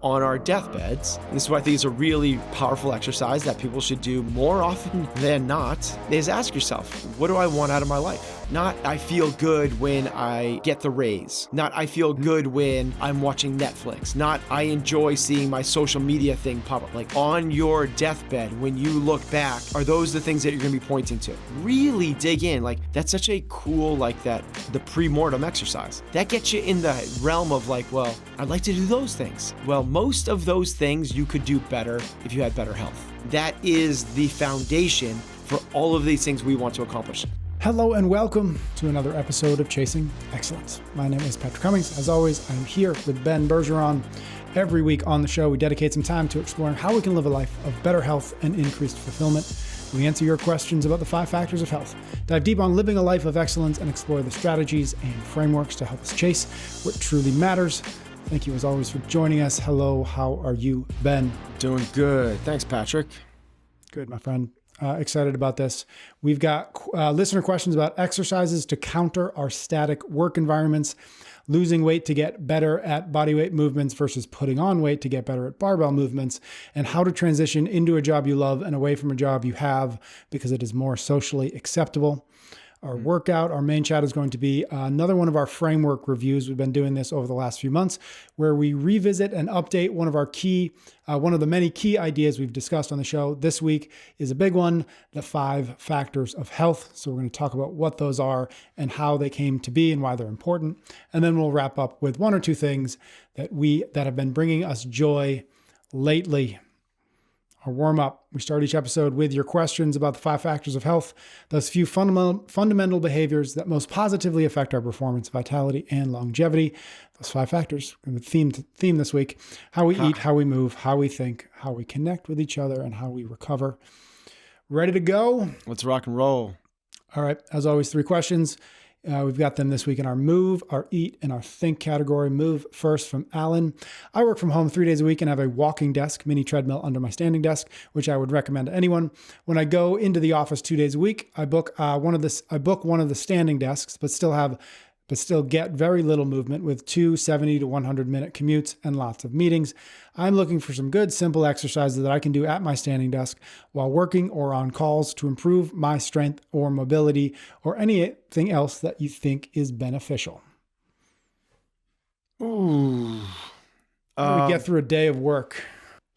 on our deathbeds, and this is what I think is a really powerful exercise that people should do more often than not, is ask yourself, what do I want out of my life? Not, I feel good when I get the raise. Not, I feel good when I'm watching Netflix. Not, I enjoy seeing my social media thing pop up. Like on your deathbed, when you look back, are those the things that you're gonna be pointing to? Really dig in. Like, that's such a cool, like that, the pre-mortem exercise. That gets you in the realm of like, well, I'd like to do those things. Well, most of those things you could do better if you had better health. That is the foundation for all of these things we want to accomplish. Hello and welcome to another episode of Chasing Excellence. My name is Patrick Cummings. As always, I'm here with Ben Bergeron. Every week on the show, we dedicate some time to exploring how we can live a life of better health and increased fulfillment. We answer your questions about the 5 factors of health, dive deep on living a life of excellence, and explore the strategies and frameworks to help us chase what truly matters. Thank you as always for joining us. Hello, how are you, Ben? Doing good. Thanks, Patrick. Good, my friend. Excited about this. We've got listener questions about exercises to counter our static work environments, losing weight to get better at body weight movements versus putting on weight to get better at barbell movements, and how to transition into a job you love and away from a job you have because it is more socially acceptable. Our workout, our main chat is going to be another one of our framework reviews. We've been doing this over the last few months where we revisit and update one of the many key ideas we've discussed on the show. This week is a big one, the 5 factors of health. So we're going to talk about what those are and how they came to be and why they're important. And then we'll wrap up with 1 or 2 things that have been bringing us joy lately. Our warm-up, we start each episode with your questions about the 5 factors of health, those few fundamental behaviors that most positively affect our performance, vitality, and longevity. Those 5 factors, the theme this week: how we eat, how we move, how we think, how we connect with each other, and how we recover. Ready to go? Let's rock and roll. All right, as always, 3 questions. We've got them this week in our move, our eat, and our think category. Move first from Alan. I work from home 3 days a week and have a walking desk, mini treadmill under my standing desk, which I would recommend to anyone. When I go into the office 2 days a week, I book one of the standing desks, but still get very little movement with 2 70 to 100 minute commutes and lots of meetings. I'm looking for some good, simple exercises that I can do at my standing desk while working or on calls to improve my strength or mobility or anything else that you think is beneficial. Ooh. How do we get through a day of work?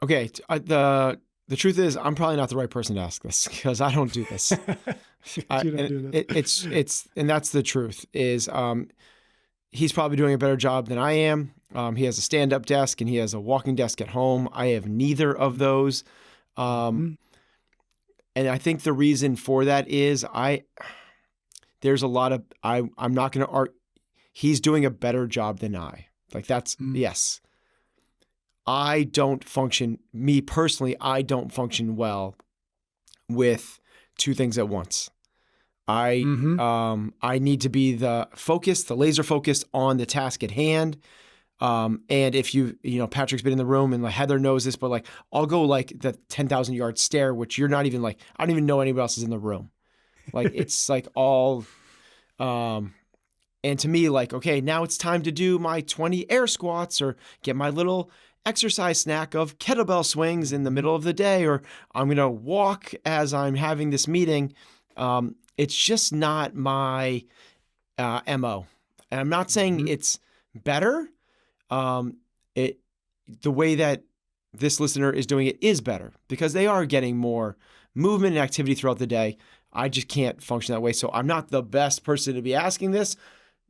Okay. The truth is, I'm probably not the right person to ask this because I don't do this. And that's the truth is, he's probably doing a better job than I am. He has a stand-up desk and he has a walking desk at home. I have neither of those. And I think the reason for that is I'm not going to argue. He's doing a better job than I. Like that's, yes. I don't function well with 2 things at once. I need to be the laser focused on the task at hand. And if Patrick's been in the room and like Heather knows this, but like I'll go like the 10,000 yard stare, which you're not even like, I don't even know anybody else is in the room. Like it's like all, and to me like, okay, now it's time to do my 20 air squats or get my little exercise snack of kettlebell swings in the middle of the day, or I'm going to walk as I'm having this meeting. It's just not my MO. And I'm not saying it's better. The way that this listener is doing it is better because they are getting more movement and activity throughout the day. I just can't function that way. So I'm not the best person to be asking this,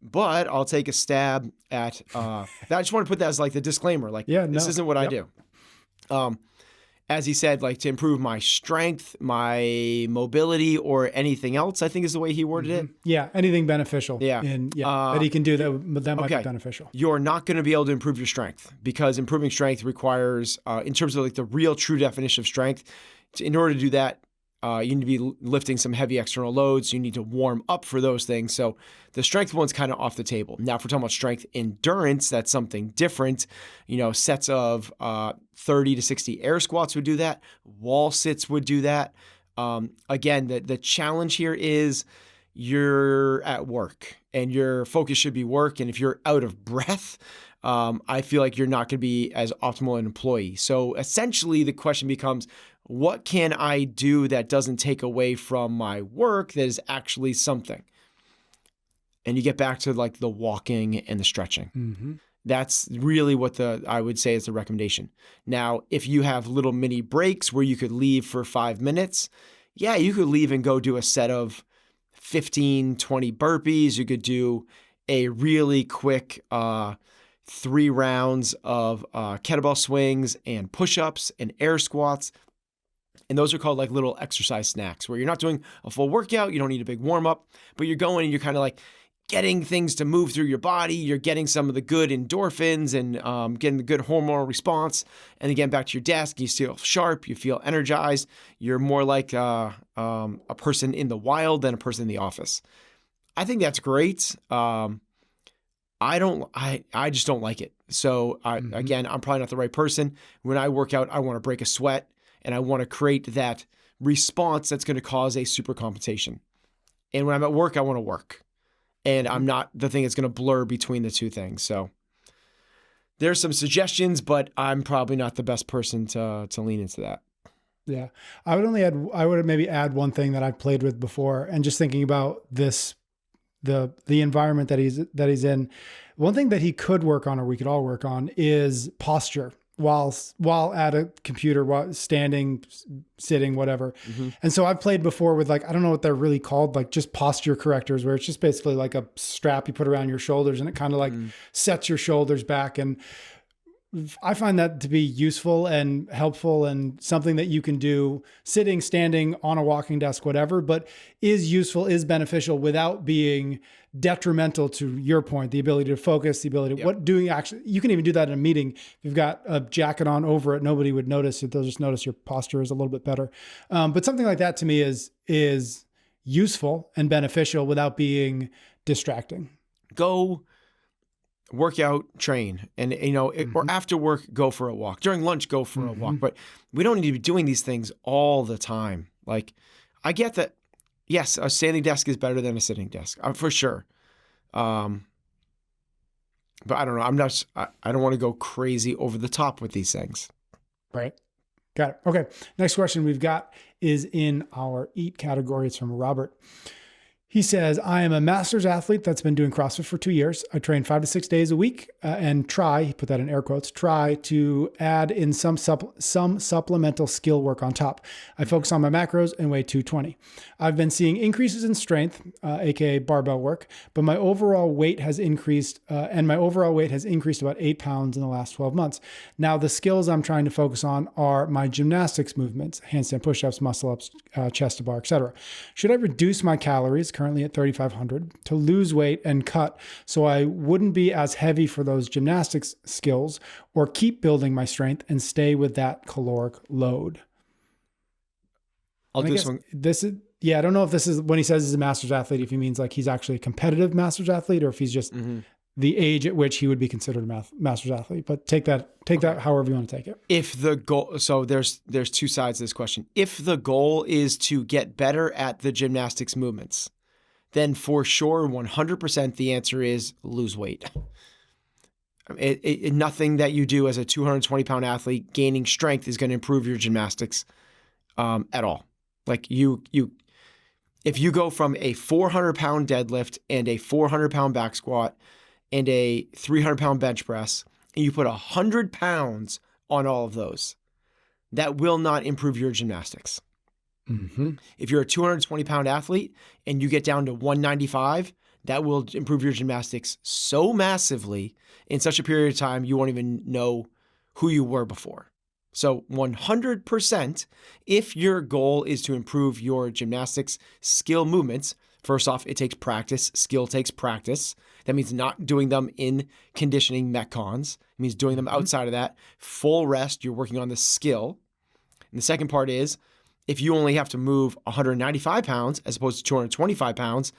but I'll take a stab at that. I just want to put that as like the disclaimer. Like, this isn't what I do. As he said, like to improve my strength, my mobility, or anything else, I think is the way he worded it. Yeah, anything beneficial. That he can do that might be beneficial. You're not going to be able to improve your strength because improving strength requires, in terms of like the real true definition of strength, in order to do that, you need to be lifting some heavy external loads. You need to warm up for those things. So the strength one's kind of off the table. Now, if we're talking about strength endurance, that's something different. Sets of 30 to 60 air squats would do that. Wall sits would do that. Again, the challenge here is you're at work and your focus should be work. And if you're out of breath, I feel like you're not going to be as optimal an employee. So essentially the question becomes, what can I do that doesn't take away from my work that is actually something? And you get back to like the walking and the stretching. Mm-hmm. That's really what I would say is the recommendation. Now, if you have little mini breaks where you could leave for 5 minutes, yeah, you could leave and go do a set of 15, 20 burpees. You could do a really quick 3 rounds of kettlebell swings and push-ups and air squats. And those are called like little exercise snacks where you're not doing a full workout. You don't need a big warm up, but you're going and you're kind of like getting things to move through your body. You're getting some of the good endorphins and getting the good hormonal response. And again, back to your desk, you feel sharp, you feel energized. You're more like a person in the wild than a person in the office. I think that's great. I just don't like it. So again, I'm probably not the right person. When I work out, I want to break a sweat and I want to create that response that's going to cause a super compensation. And when I'm at work, I want to work. And I'm not the thing that's going to blur between the two things. So there's some suggestions, but I'm probably not the best person to lean into that. Yeah. I would maybe add one thing that I've played with before, and just thinking about this, the environment that he's in. One thing that he could work on, or we could all work on, is posture while at a computer, while standing, sitting, whatever. Mm-hmm. And so I've played before with like, I don't know what they're really called, like just posture correctors, where it's just basically like a strap you put around your shoulders and it kind of like sets your shoulders back. And I find that to be useful and helpful and something that you can do sitting, standing, on a walking desk, whatever, but is useful, is beneficial without being detrimental to your point, the ability to focus, the ability to you can even do that in a meeting. If you've got a jacket on over it, nobody would notice. They'll just notice your posture is a little bit better. But something like that to me is useful and beneficial without being distracting. Go work out, train, and or after work, go for a walk. During lunch, go for a walk. But we don't need to be doing these things all the time. Like, I get that. Yes, a standing desk is better than a sitting desk, for sure. But I don't know. I don't want to go crazy over the top with these things. Right. Got it. Okay. Next question we've got is in our eat category. It's from Robert. He says, I am a master's athlete that's been doing CrossFit for 2 years. I train 5 to 6 days a week and he put that in air quotes, try to add in some supplemental skill work on top. I focus on my macros and weigh 220. I've been seeing increases in strength, aka barbell work, but my overall weight has increased about 8 pounds in the last 12 months. Now, the skills I'm trying to focus on are my gymnastics movements, handstand push-ups, muscle-ups, chest to bar, etc. Should I reduce my calories, currently at 3,500, to lose weight and cut so I wouldn't be as heavy for those gymnastics skills, or keep building my strength and stay with that caloric load? I'll do this one. I don't know if this is, when he says he's a master's athlete, if he means like he's actually a competitive master's athlete, or if he's just the age at which he would be considered a master's athlete. But take that however you want to take it. If the goal, so there's two sides to this question. If the goal is to get better at the gymnastics movements, then for sure, 100% the answer is lose weight. Nothing that you do as a 220-pound athlete gaining strength is going to improve your gymnastics at all. Like if you go from a 400-pound deadlift and a 400-pound back squat and a 300-pound bench press, and you put 100 pounds on all of those, that will not improve your gymnastics. If you're a 220-pound athlete and you get down to 195, that will improve your gymnastics so massively in such a period of time, you won't even know who you were before. So 100%, if your goal is to improve your gymnastics skill movements, first off, it takes practice. Skill takes practice. That means not doing them in conditioning metcons. It means doing them outside of that. Full rest, you're working on the skill. And the second part is, if you only have to move 195 pounds as opposed to 225 pounds,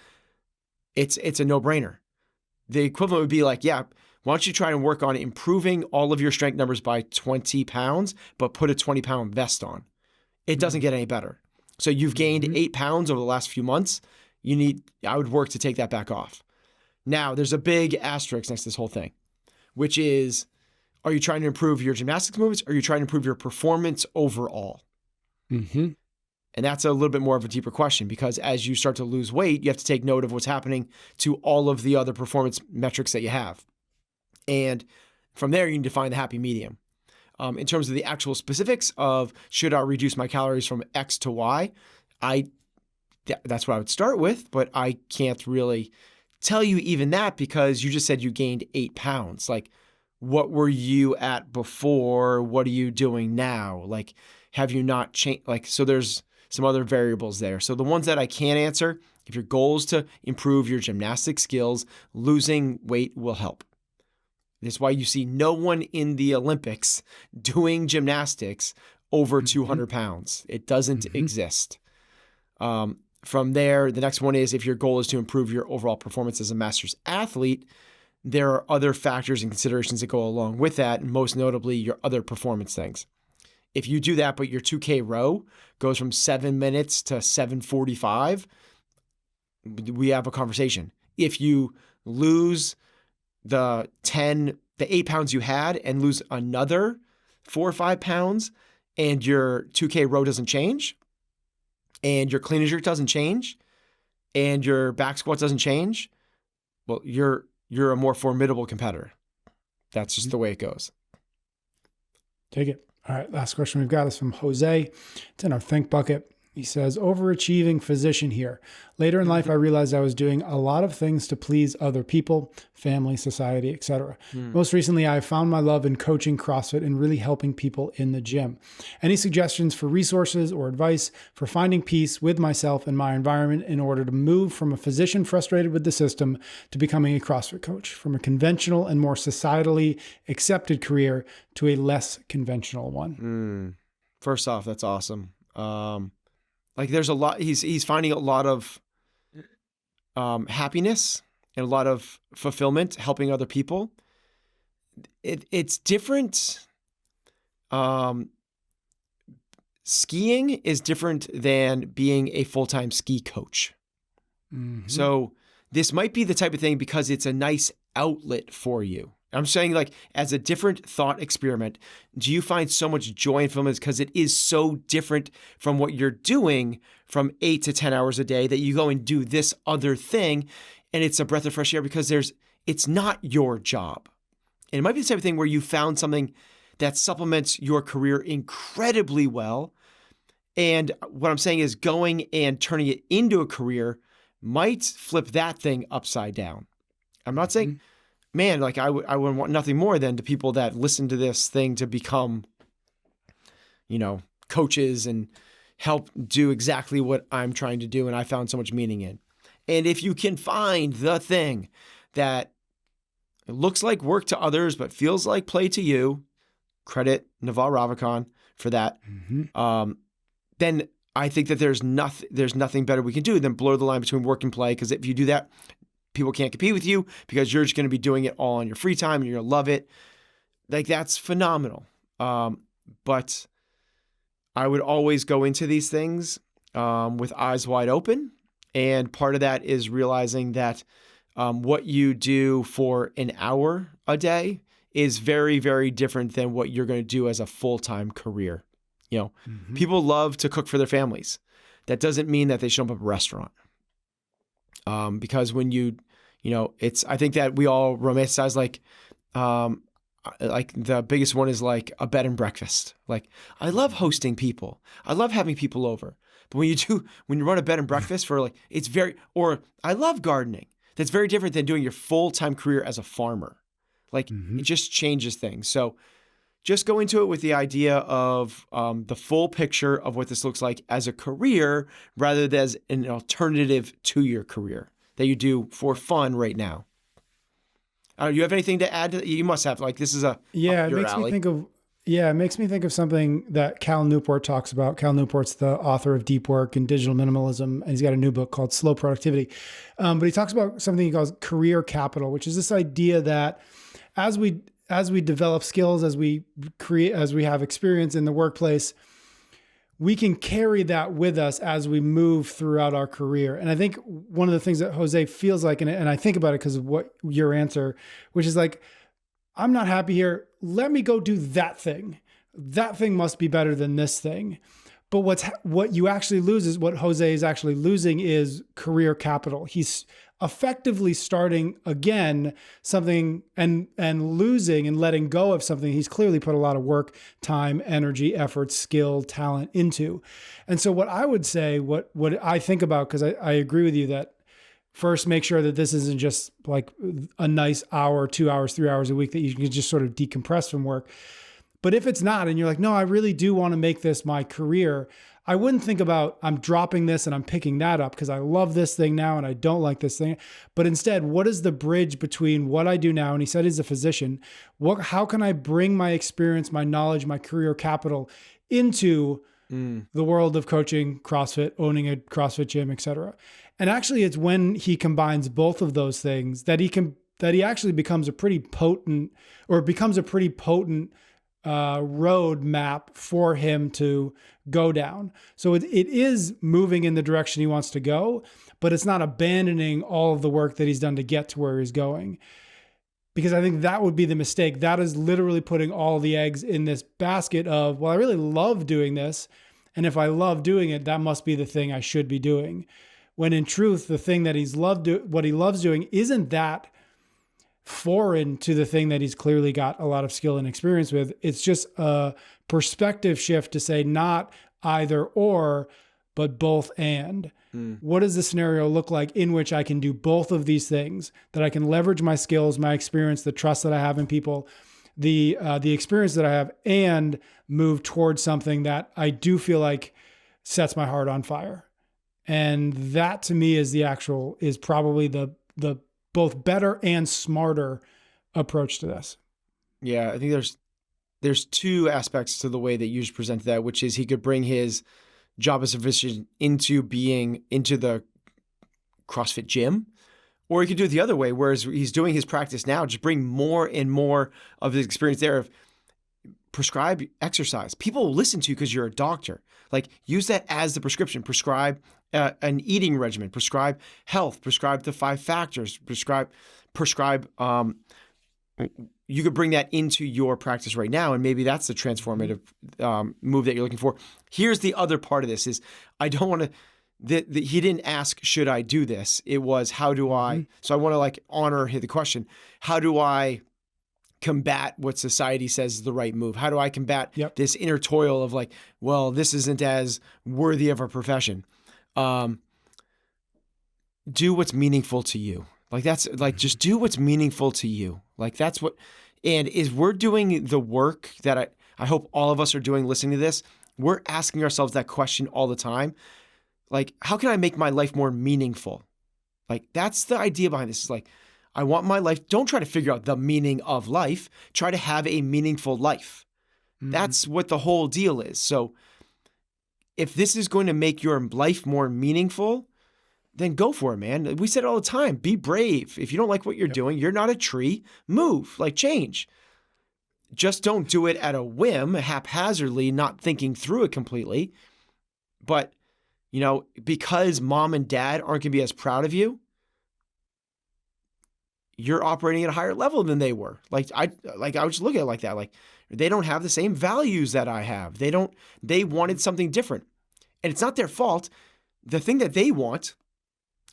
it's a no-brainer. The equivalent would be like, why don't you try and work on improving all of your strength numbers by 20 pounds, but put a 20-pound vest on. It doesn't get any better. So you've gained 8 pounds over the last few months. I would work to take that back off. Now, there's a big asterisk next to this whole thing. which is, are you trying to improve your gymnastics movements? Or are you trying to improve your performance overall? Mm-hmm. And that's a little bit more of a deeper question, because as you start to lose weight, you have to take note of what's happening to all of the other performance metrics that you have. And from there, you need to find the happy medium. In terms of the actual specifics of should I reduce my calories from X to Y, that's what I would start with, but I can't really tell you even that, because you just said you gained 8 pounds. Like, what were you at before? What are you doing now? Like, have you not changed? Like, so there's some other variables there. So the ones that I can answer, if your goal is to improve your gymnastic skills, losing weight will help. That's why you see no one in the Olympics doing gymnastics over 200 pounds. It doesn't exist. From there, the next one is, if your goal is to improve your overall performance as a master's athlete, there are other factors and considerations that go along with that, and most notably your other performance things. If you do that, but your 2K row goes from 7 minutes to 7:45, we have a conversation. If you lose the 8 pounds you had and lose another 4 or 5 pounds, and your 2K row doesn't change, and your clean and jerk doesn't change, and your back squat doesn't change, well, you're a more formidable competitor. That's just the way it goes. Take it. All right. Last question we've got is from Jose. It's in our think bucket. He says, overachieving physician here. Later in life, I realized I was doing a lot of things to please other people, family, society, etc. Most recently, I found my love in coaching CrossFit and really helping people in the gym. Any suggestions for resources or advice for finding peace with myself and my environment in order to move from a physician frustrated with the system to becoming a CrossFit coach, from a conventional and more societally accepted career to a less conventional one? First off, that's awesome. Like, there's a lot, he's finding a lot of happiness and a lot of fulfillment helping other people. It's different. Skiing is different than being a full-time ski coach. So this might be the type of thing, because it's a nice outlet for you. I'm saying, like, as a different thought experiment, do you find so much joy in fulfillment because it is so different from what you're doing from 8 to 10 hours a day, that you go and do this other thing, and it's a breath of fresh air because it's not your job. And it might be the type of thing where you found something that supplements your career incredibly well. And what I'm saying is, going and turning it into a career might flip that thing upside down. I'm not saying, man, like, I would want nothing more than the people that listen to this thing to become, coaches and help do exactly what I'm trying to do and I found so much meaning in. And if you can find the thing that looks like work to others but feels like play to you, credit Naval Ravikant for that, then I think that there's nothing better we can do than blur the line between work and play, because if you do that, people can't compete with you because you're just going to be doing it all on your free time and you're going to love it. Like, that's phenomenal. But I would always go into these things with eyes wide open. And part of that is realizing that what you do for an hour a day is very, very different than what you're going to do as a full-time career. People love to cook for their families. That doesn't mean that they should open up a restaurant. Because when I think that we all romanticize, like the biggest one is like a bed and breakfast. Like, I love hosting people. I love having people over. But when you run a bed and breakfast for or I love gardening. That's very different than doing your full-time career as a farmer. Like, it just changes things. So just go into it with the idea of the full picture of what this looks like as a career, rather than as an alternative to your career that you do for fun right now. You have anything to add to that? You must have. Like, this is it makes me think of something that Cal Newport talks about. Cal Newport's the author of Deep Work and Digital Minimalism, and he's got a new book called Slow Productivity. But he talks about something he calls career capital, which is this idea that as we develop skills, as we have experience in the workplace, we can carry that with us as we move throughout our career. And I think one of the things that Jose feels like, and I think about it because of what your answer, which is like, I'm not happy here. Let me go do that thing. That thing must be better than this thing. But what you actually lose is what Jose is actually losing is career capital. He's effectively starting again something and losing and letting go of something he's clearly put a lot of work, time, energy, effort, skill, talent into. And so what I would say, what I think about, because I agree with you that first, make sure that this isn't just like a nice hour, 2 hours, 3 hours a week that you can just sort of decompress from work. But if it's not, and you're like, no, I really do want to make this my career, I wouldn't think about I'm dropping this and I'm picking that up because I love this thing now and I don't like this thing. But instead, what is the bridge between what I do now? And he said he's a physician. How can I bring my experience, my knowledge, my career capital into the world of coaching, CrossFit, owning a CrossFit gym, et cetera? And actually, it's when he combines both of those things that he actually becomes a pretty potent road map for him to go down. So it is moving in the direction he wants to go, but it's not abandoning all of the work that he's done to get to where he's going. Because I think that would be the mistake. That is literally putting all the eggs in this basket of, well, I really love doing this. And if I love doing it, that must be the thing I should be doing. When in truth, the thing that what he loves doing isn't that foreign to the thing that he's clearly got a lot of skill and experience with. It's just a perspective shift to say not either or, but both and. What does the scenario look like in which I can do both of these things, that I can leverage my skills, my experience, the trust that I have in people, the experience that I have, and move towards something that I do feel like sets my heart on fire. And that to me is probably the both better and smarter approach to this. Yeah, I think there's two aspects to the way that you just presented that, which is he could bring his job as a physician into the CrossFit gym, or he could do it the other way, whereas he's doing his practice now, just bring more and more of his experience there of prescribe exercise. People will listen to you because you're a doctor. Like, use that as the prescription. Prescribe an eating regimen. Prescribe health. Prescribe the 5 factors. Prescribe. You could bring that into your practice right now, and maybe that's the transformative move that you're looking for. Here's the other part of this: is I don't want to. He didn't ask, should I do this? It was, how do I? So I want to honor the question. How do I combat what society says is the right move? How do I combat this inner toil of well, this isn't as worthy of a profession? Do what's meaningful to you. That's just do what's meaningful to you. That's what, and we're doing the work that I hope all of us are doing listening to this. We're asking ourselves that question all the time. How can I make my life more meaningful? That's the idea behind this. I want my life. Don't try to figure out the meaning of life. Try to have a meaningful life. That's what the whole deal is. So if this is going to make your life more meaningful, then go for it, man. We said it all the time. Be brave. If you don't like what you're doing, you're not a tree. Move. Change. Just don't do it at a whim, haphazardly, not thinking through it completely. But, because mom and dad aren't going to be as proud of you, you're operating at a higher level than they were. I would just look at it like that. They don't have the same values that I have. They wanted something different. And it's not their fault. The thing that they want,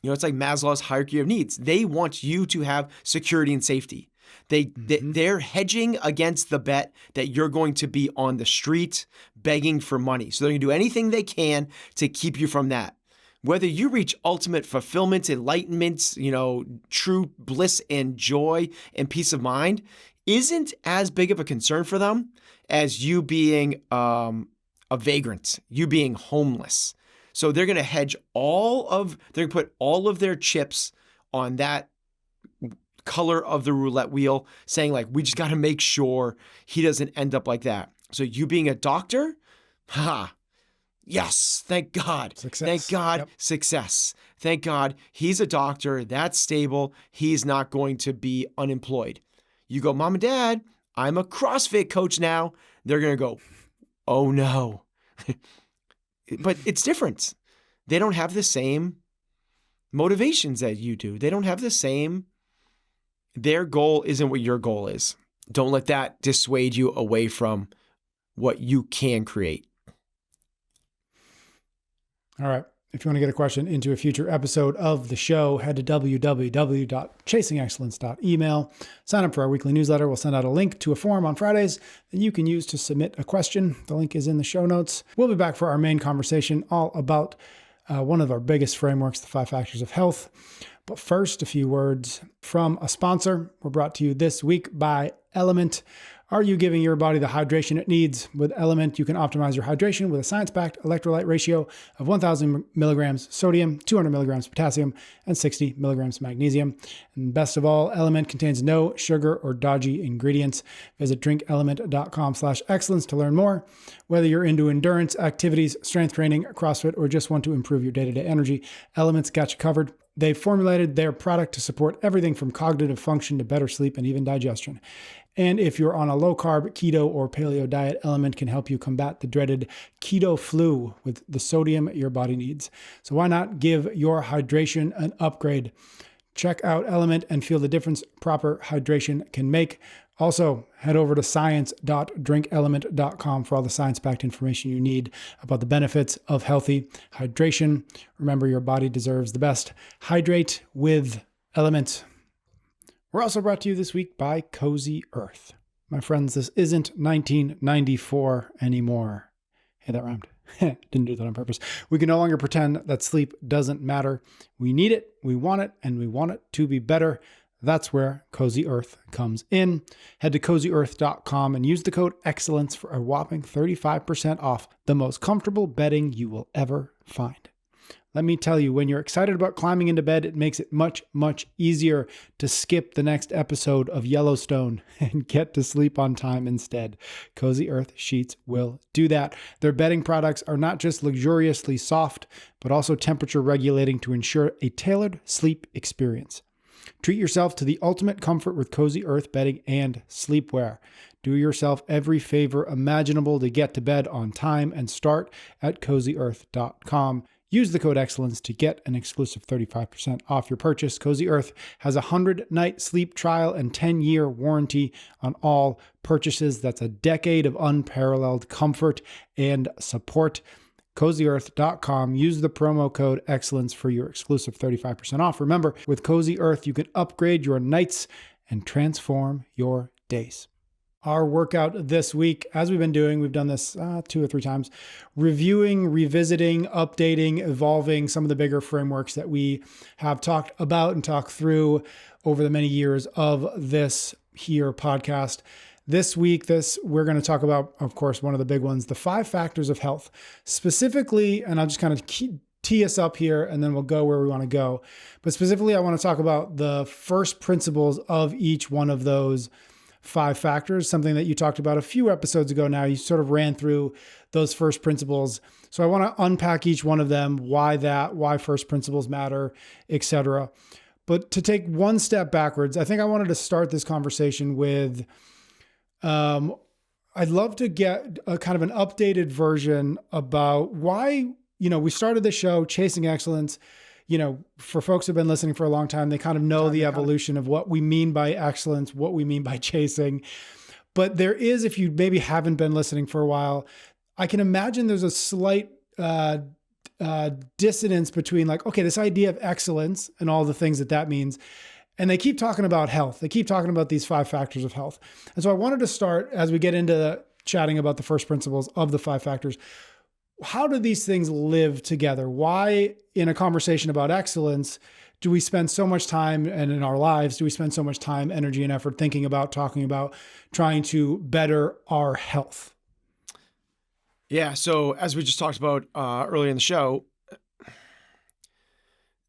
it's like Maslow's hierarchy of needs. They want you to have security and safety. They're hedging against the bet that you're going to be on the street begging for money. So they're going to do anything they can to keep you from that. Whether you reach ultimate fulfillment, enlightenment, true bliss and joy and peace of mind isn't as big of a concern for them as you being a vagrant, you being homeless. So they're going to they're going to put all of their chips on that color of the roulette wheel, saying we just got to make sure he doesn't end up like that. So you being a doctor, yes, thank God. Success. Thank God, success. Thank God he's a doctor, that's stable, he's not going to be unemployed. You go, mom and dad, I'm a CrossFit coach now. They're going to go, oh no. But it's different. They don't have the same motivations that you do. They don't have the same, their goal isn't what your goal is. Don't let that dissuade you away from what you can create. All right. If you want to get a question into a future episode of the show, head to www.chasingexcellence.email. Sign up for our weekly newsletter. We'll send out a link to a form on Fridays that you can use to submit a question. The link is in the show notes. We'll be back for our main conversation all about one of our biggest frameworks, the 5 factors of health. But first, a few words from a sponsor. We're brought to you this week by Element. Are you giving your body the hydration it needs? With Element, you can optimize your hydration with a science-backed electrolyte ratio of 1,000 milligrams sodium, 200 milligrams potassium, and 60 milligrams magnesium. And best of all, Element contains no sugar or dodgy ingredients. Visit drinkelement.com/excellence to learn more. Whether you're into endurance activities, strength training, CrossFit, or just want to improve your day-to-day energy, Element's got you covered. They've formulated their product to support everything from cognitive function to better sleep and even digestion. And if you're on a low-carb, keto, or paleo diet, Element can help you combat the dreaded keto flu with the sodium your body needs. So why not give your hydration an upgrade? Check out Element and feel the difference proper hydration can make. Also, head over to science.drinkelement.com for all the science-backed information you need about the benefits of healthy hydration. Remember, your body deserves the best. Hydrate with Element. We're also brought to you this week by Cozy Earth. My friends, this isn't 1994 anymore. Hey, that rhymed. Didn't do that on purpose. We can no longer pretend that sleep doesn't matter. We need it, we want it, and we want it to be better. That's where Cozy Earth comes in. Head to cozyearth.com and use the code EXCELLENCE for a whopping 35% off the most comfortable bedding you will ever find. Let me tell you, when you're excited about climbing into bed, it makes it much, much easier to skip the next episode of Yellowstone and get to sleep on time instead. Cozy Earth sheets will do that. Their bedding products are not just luxuriously soft, but also temperature regulating to ensure a tailored sleep experience. Treat yourself to the ultimate comfort with Cozy Earth bedding and sleepwear. Do yourself every favor imaginable to get to bed on time and start at cozyearth.com. Use the code EXCELLENCE to get an exclusive 35% off your purchase. Cozy Earth has a 100-night sleep trial and 10-year warranty on all purchases. That's a decade of unparalleled comfort and support. CozyEarth.com. Use the promo code EXCELLENCE for your exclusive 35% off. Remember, with Cozy Earth, you can upgrade your nights and transform your days. Our workout this week, as we've been doing, we've done this 2 or 3 times, reviewing, revisiting, updating, evolving some of the bigger frameworks that we have talked about and talked through over the many years of this here podcast. This week, we're going to talk about, of course, one of the big ones, the 5 factors of health. Specifically, and I'll just kind of tee us up here and then we'll go where we want to go. But specifically, I want to talk about the first principles of each one of those 5 factors, something that you talked about a few episodes ago now. You sort of ran through those first principles. So I want to unpack each one of them, why first principles matter, etc. But to take one step backwards, I think I wanted to start this conversation with, I'd love to get a kind of an updated version about why, we started the show Chasing Excellence. For folks who've been listening for a long time, they kind of know the evolution of what we mean by excellence, what we mean by chasing. But there is, if you maybe haven't been listening for a while, I can imagine there's a slight dissonance between this idea of excellence and all the things that means. And they keep talking about health. They keep talking about these 5 factors of health. And so I wanted to start, as we get into chatting about the first principles of the 5 factors, how do these things live together? Why, in a conversation about excellence, do we spend so much time, and in our lives, do we spend so much time, energy, and effort thinking about, talking about, trying to better our health? Yeah. So as we just talked about earlier in the show,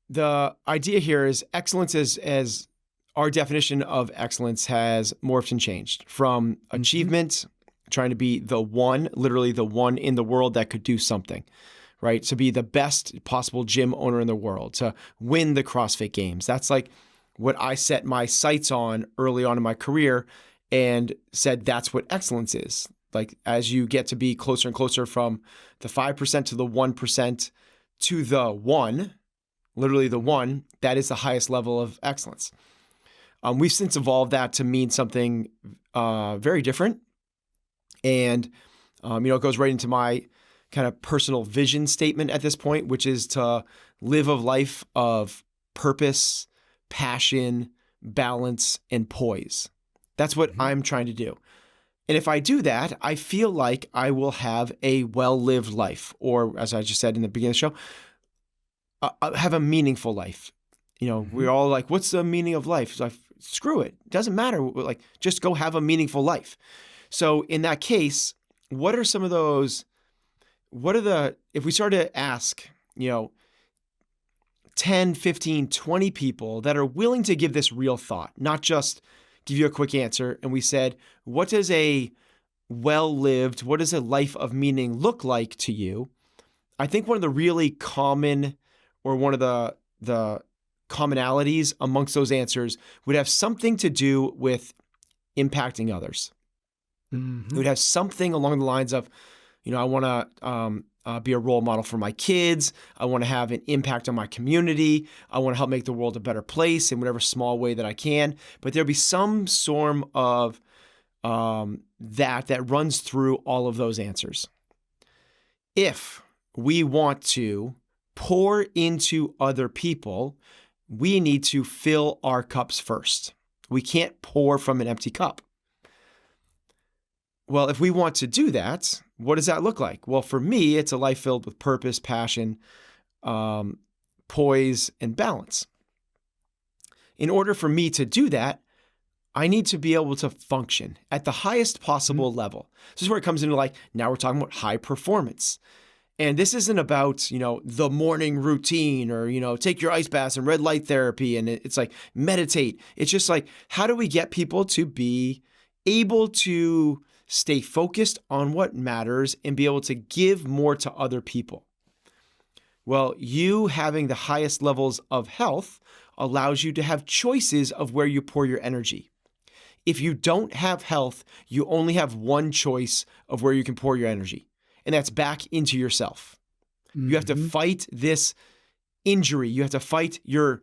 the idea here is excellence as our definition of excellence has morphed and changed from achievement, trying to be the one, literally the one in the world that could do something, right? To be the best possible gym owner in the world, to win the CrossFit Games. That's like what I set my sights on early on in my career and said that's what excellence is. Like as you get to be closer and closer from the 5% to the 1% to the one, literally the one, that is the highest level of excellence. We've since evolved that to mean something very different. And, it goes right into my kind of personal vision statement at this point, which is to live a life of purpose, passion, balance, and poise. That's what I'm trying to do. And if I do that, I feel like I will have a well-lived life, or as I just said in the beginning of the show, have a meaningful life. We're all like, what's the meaning of life? It's like, screw it. It doesn't matter. Like, just go have a meaningful life. So in that case, what are some of those, if we start to ask, 10, 15, 20 people that are willing to give this real thought, not just give you a quick answer. And we said, what does a well-lived, what does a life of meaning look like to you? I think one of the really common, or one of the commonalities amongst those answers would have something to do with impacting others. It would have something along the lines of, I want to be a role model for my kids. I want to have an impact on my community. I want to help make the world a better place in whatever small way that I can. But there'll be some form of that runs through all of those answers. If we want to pour into other people, we need to fill our cups first. We can't pour from an empty cup. Well, if we want to do that, what does that look like? Well, for me, it's a life filled with purpose, passion, poise, and balance. In order for me to do that, I need to be able to function at the highest possible level. This is where it comes into now we're talking about high performance. And this isn't about, the morning routine or, take your ice baths and red light therapy. And it's like meditate. It's just like, how do we get people to be able to stay focused on what matters and be able to give more to other people? Well, you having the highest levels of health allows you to have choices of where you pour your energy. If you don't have health, you only have one choice of where you can pour your energy, and that's back into yourself. You have to fight this injury. You have to fight you're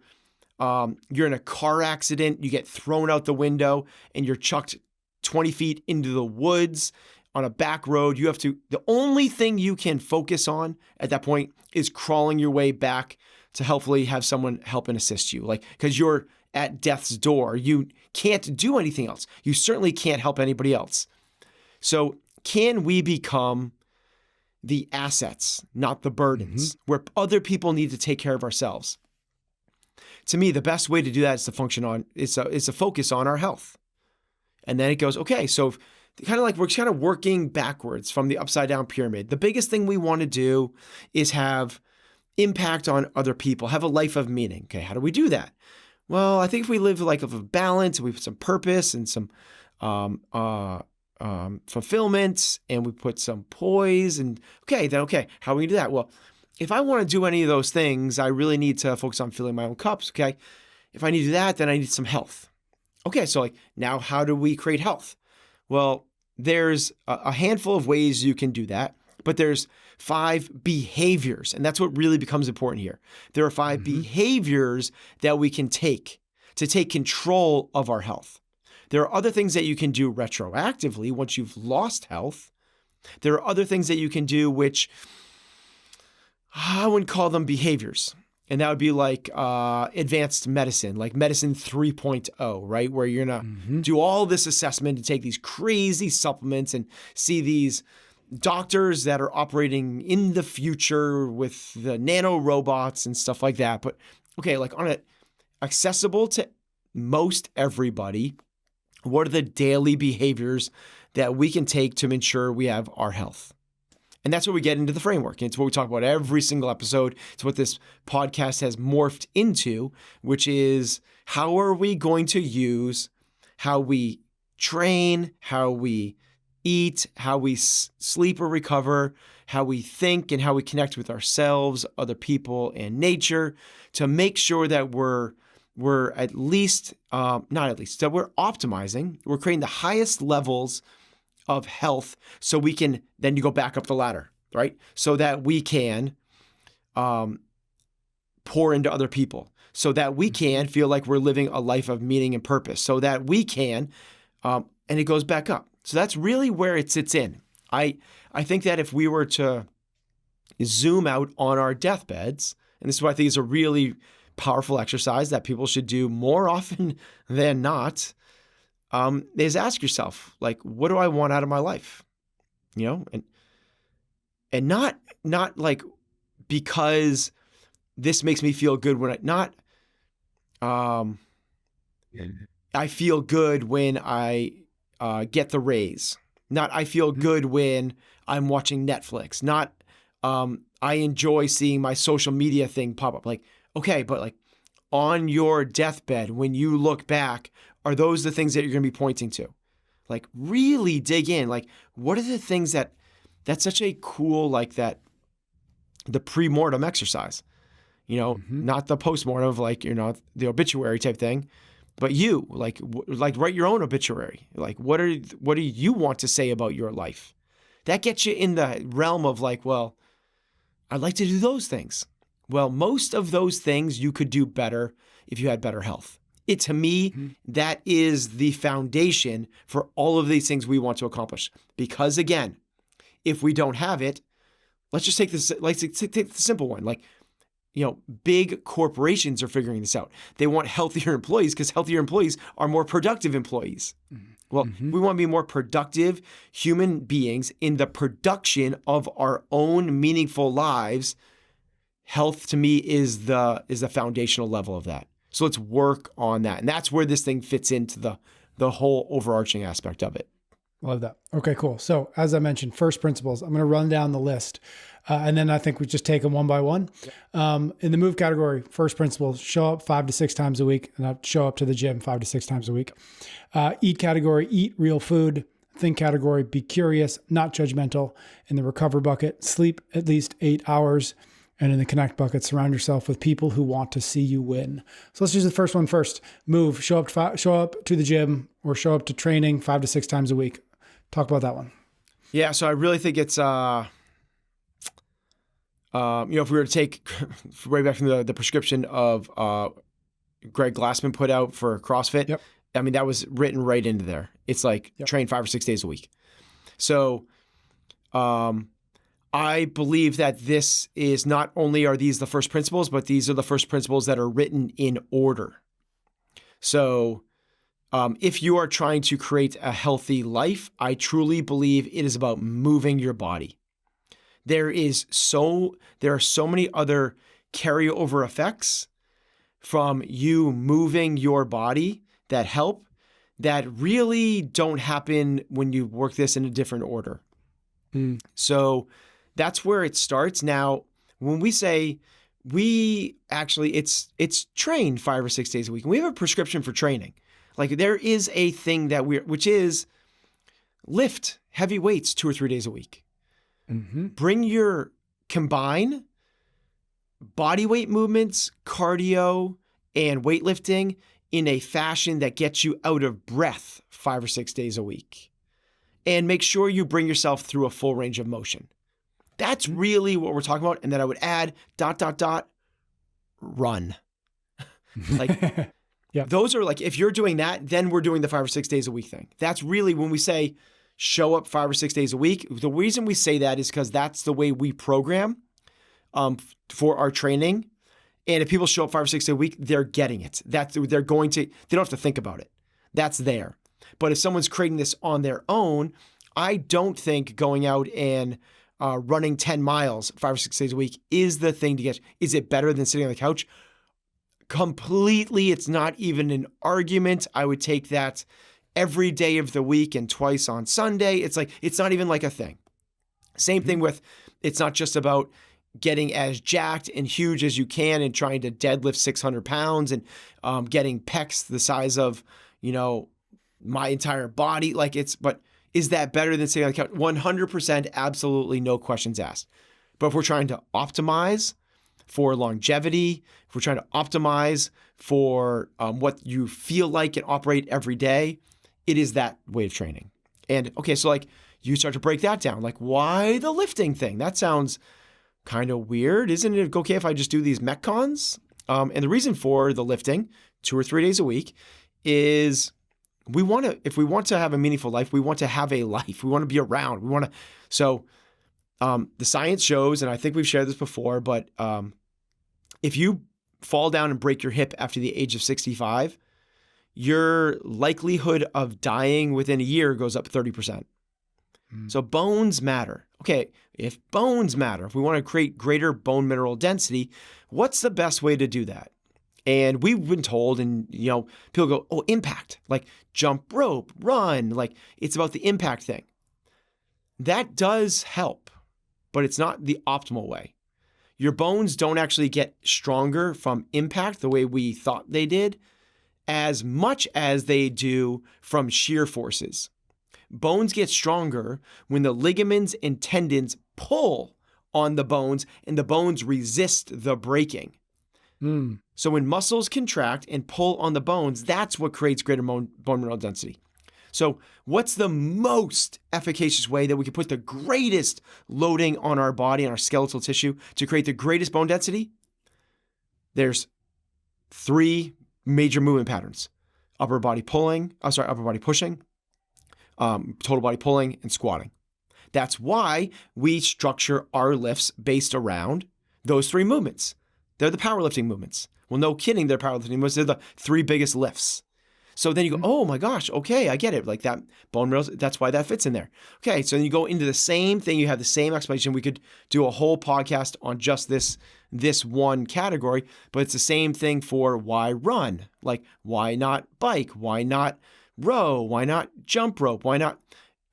in a car accident, you get thrown out the window and you're chucked 20 feet into the woods on a back road. The only thing you can focus on at that point is crawling your way back to hopefully have someone help and assist you. Because you're at death's door. You can't do anything else. You certainly can't help anybody else. So can we become the assets, not the burdens, where other people need to take care of ourselves? To me, the best way to do that is to focus on our health. And then it goes, okay, so we're kind of working backwards from the upside down pyramid. The biggest thing we want to do is have impact on other people, have a life of meaning. Okay, how do we do that? Well, I think if we live a life of balance, and we put some purpose and some fulfillment, and we put some poise, and okay, how are we gonna do that? Well, if I want to do any of those things, I really need to focus on filling my own cups. Okay, if I need to do that, then I need some health. Okay, so now how do we create health? Well, there's a handful of ways you can do that, but there's 5 behaviors, and that's what really becomes important here. There are 5 behaviors that we can take to take control of our health. There are other things that you can do retroactively once you've lost health. There are other things that you can do which I wouldn't call them behaviors. And that would be like advanced medicine, like medicine 3.0, right? Where you're going to do all this assessment and take these crazy supplements and see these doctors that are operating in the future with the nano robots and stuff like that. But okay, on it, accessible to most everybody, what are the daily behaviors that we can take to ensure we have our health? And that's where we get into the framework. It's what we talk about every single episode. It's what this podcast has morphed into, which is how are we going to use how we train, how we eat, how we sleep or recover, how we think, and how we connect with ourselves, other people, and nature to make sure that we're at least, that we're optimizing, we're creating the highest levels of health so we can, then you go back up the ladder, right? So that we can pour into other people. so that we can feel like we're living a life of meaning and purpose, so that we can, and it goes back up. So that's really where it sits in. I think that if we were to zoom out on our deathbeds, and this is what I think is a really powerful exercise that people should do more often than not, is ask yourself, like, what do I want out of my life? And not like because this makes me feel good when I feel good when I get the raise. Not I feel good when I'm watching Netflix. Not I enjoy seeing my social media thing pop up. Like, okay, but like on your deathbed, when you look back, are those the things that you're going to be pointing to? Like really dig in. Like, what are the things that's such a cool, like that, the pre-mortem exercise, not the post-mortem of like, the obituary type thing, but you like write your own obituary. Like, what do you want to say about your life? That gets you in the realm of like, well, I'd like to do those things. Well, most of those things you could do better if you had better health. To me, that is the foundation for all of these things we want to accomplish. Because again, if we don't have it, let's just take this, let's take the simple one. Like, big corporations are figuring this out. They want healthier employees because healthier employees are more productive employees. Well, we want to be more productive human beings in the production of our own meaningful lives. Health to me is the foundational level of that. So let's work on that. And that's where this thing fits into the whole overarching aspect of it. Love that. Okay, cool. So as I mentioned, first principles, I'm going to run down the list. And then I think we just take them one by one. In the move category, first principle, show up 5 to 6 times a week, and I'll show up to the gym 5 to 6 times a week. Eat category, eat real food. Think category, be curious, not judgmental. In the recover bucket, sleep at least 8 hours. And in the connect bucket, surround yourself with people who want to see you win. So let's use the first one first. Move, show up to the gym or show up to training 5 to 6 times a week. Talk about that one. Yeah, so I really think it's, if we were to take right back from the prescription of Greg Glassman put out for CrossFit, Yep. I mean, that was written right into there. It's like train 5 or 6 days a week. So I believe that this is not only are these the first principles, but these are the first principles that are written in order. So if you are trying to create a healthy life, I truly believe it is about moving your body. There are so many other carryover effects from you moving your body that help that really don't happen when you work this in a different order. So that's where it starts. Now, when we say it's train 5 or 6 days a week, and we have a prescription for training. Like there is a thing which is lift heavy weights 2 or 3 days a week. Combine body weight movements, cardio, and weightlifting in a fashion that gets you out of breath 5 or 6 days a week. And make sure you bring yourself through a full range of motion. That's really what we're talking about. And then I would add ... run. Like those are like, if you're doing that, then we're doing the 5 or 6 days a week thing. That's really when we say show up 5 or 6 days a week. The reason we say that is because that's the way we program for our training. And if people show up 5 or 6 days a week, they're getting it. They don't have to think about it. That's there. But if someone's creating this on their own, I don't think going out and running 10 miles 5 or 6 days a week is the thing to get. Is it better than sitting on the couch? Completely. It's not even an argument. I would take that every day of the week and twice on Sunday. It's like, it's not even like a thing. Same thing with, it's not just about getting as jacked and huge as you can and trying to deadlift 600 pounds and getting pecs the size of, my entire body. But is that better than sitting on the couch? 100%, absolutely, no questions asked. But if we're trying to optimize for longevity, if we're trying to optimize for what you feel like and operate every day, it is that way of training. And okay, so like you start to break that down. Like, why the lifting thing? That sounds kind of weird. Isn't it okay if I just do these Metcons? And the reason for the lifting 2 or 3 days a week is if we want to have a meaningful life, we want to have a life. We want to be around. The science shows, and I think we've shared this before, but if you fall down and break your hip after the age of 65, your likelihood of dying within a year goes up 30%. So bones matter. Okay, if bones matter, if we want to create greater bone mineral density, what's the best way to do that? And we've been told, and people go, oh, impact, like jump rope, run, like it's about the impact thing. That does help, but it's not the optimal way. Your bones don't actually get stronger from impact the way we thought they did, as much as they do from shear forces. Bones get stronger when the ligaments and tendons pull on the bones and the bones resist the breaking. So when muscles contract and pull on the bones, that's what creates greater bone mineral density. So what's the most efficacious way that we can put the greatest loading on our body and our skeletal tissue to create the greatest bone density? There's 3 major movement patterns: upper body pushing, total body pulling, and squatting. That's why we structure our lifts based around those 3 movements. They're the powerlifting movements. Well, no kidding, they're powerlifting movements. They're the 3 biggest lifts. So then you go, oh my gosh, okay, I get it. Like that bone mineral, that's why that fits in there. Okay, so then you go into the same thing. You have the same explanation. We could do a whole podcast on just this one category, but it's the same thing for why run. Like, why not bike? Why not row? Why not jump rope? Why not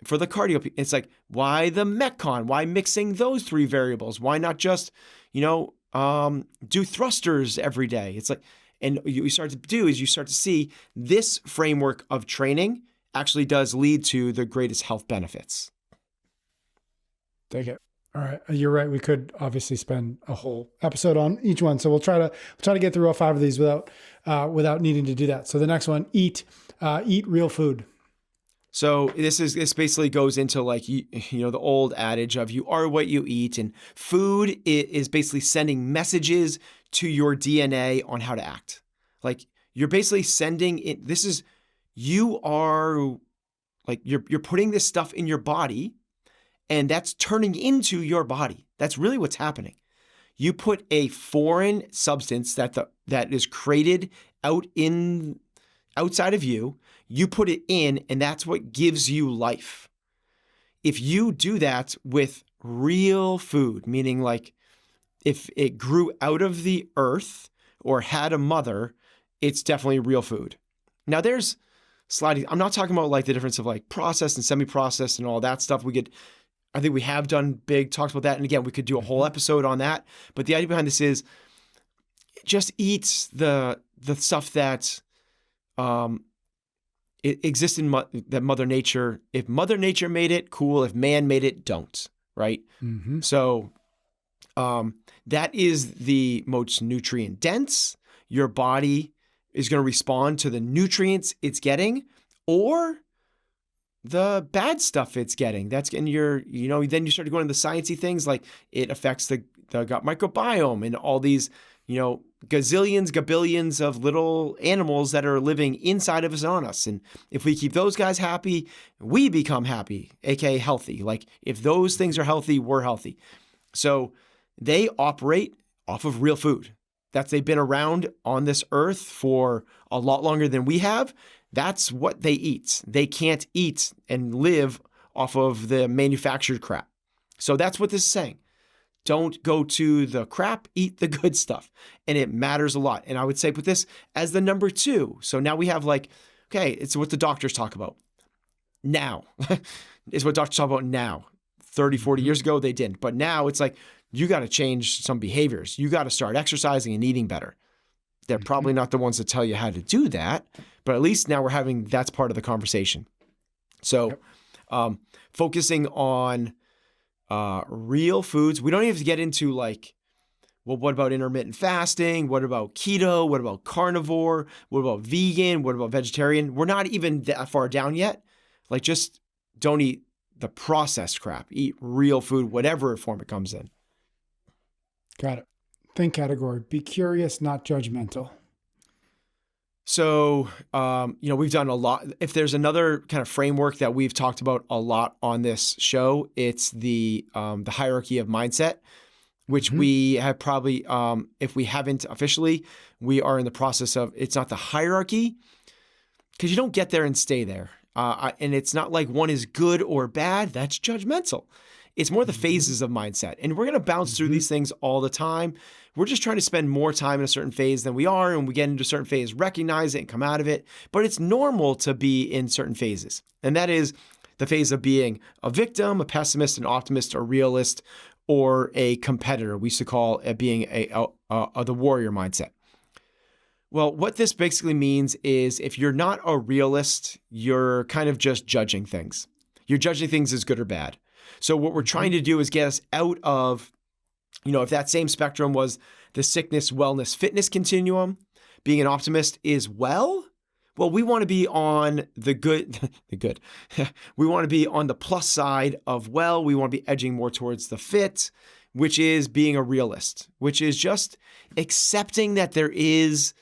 for the cardio? It's like, why the Metcon? Why mixing those 3 variables? Why not just, do thrusters every day? It's like, and you start to see this framework of training actually does lead to the greatest health benefits. Take it. All right. You're right. We could obviously spend a whole episode on each one. So we'll try to get through all 5 of these without needing to do that. So the next one, eat real food. So this basically goes into like, the old adage of you are what you eat, and food is basically sending messages to your DNA on how to act. Like you're basically sending it. You're putting this stuff in your body, and that's turning into your body. That's really what's happening. You put a foreign substance that is created outside of you. You put it in, and that's what gives you life. If you do that with real food, meaning like if it grew out of the earth or had a mother, it's definitely real food. Now there's sliding. I'm not talking about like the difference of like processed and semi-processed and all that stuff. I think we have done big talks about that. And again, we could do a whole episode on that. But the idea behind this is just eat the stuff that, it exists in that Mother Nature. If Mother Nature made it, cool. If man made it, don't. Right? Mm-hmm. So that is the most nutrient dense. Your body is going to respond to the nutrients it's getting or the bad stuff it's getting. That's in then you start to go into the sciencey things like it affects the gut microbiome and all these, gabillions of little animals that are living inside of us and on us. And if we keep those guys happy, we become happy, aka healthy. Like if those things are healthy, we're healthy. So they operate off of real food. They've been around on this earth for a lot longer than we have. That's what they eat. They can't eat and live off of the manufactured crap. So that's what this is saying. Don't go to the crap, eat the good stuff. And it matters a lot. And I would say put this as the number 2. So now we have like, okay, it's what the doctors talk about now. It's what doctors talk about now. 30, 40 years ago, they didn't. But now it's like, you got to change some behaviors. You got to start exercising and eating better. They're probably not the ones that tell you how to do that, but at least now that's part of the conversation. So focusing on real foods. We don't even have to get into like, well, what about intermittent fasting? What about keto? What about carnivore? What about vegan? What about vegetarian? We're not even that far down yet. Like just don't eat the processed crap. Eat real food, whatever form it comes in. Got it. Think category. Be curious, not judgmental. So, we've done a lot. If there's another kind of framework that we've talked about a lot on this show, it's the hierarchy of mindset, which we have probably, if we haven't officially, we are in the process of, it's not the hierarchy, because you don't get there and stay there. And it's not like one is good or bad. That's judgmental. It's more the phases of mindset. And we're going to bounce through these things all the time. We're just trying to spend more time in a certain phase than we are. And we get into a certain phase, recognize it and come out of it. But it's normal to be in certain phases. And that is the phase of being a victim, a pessimist, an optimist, a realist, or a competitor. We used to call it being the warrior mindset. Well, what this basically means is if you're not a realist, you're kind of just judging things. You're judging things as good or bad. So what we're trying to do is get us out of, if that same spectrum was the sickness, wellness, fitness continuum, being an optimist is well, we want to be on the good, we want to be on the plus side of well, we want to be edging more towards the fit, which is being a realist, which is just accepting that there is,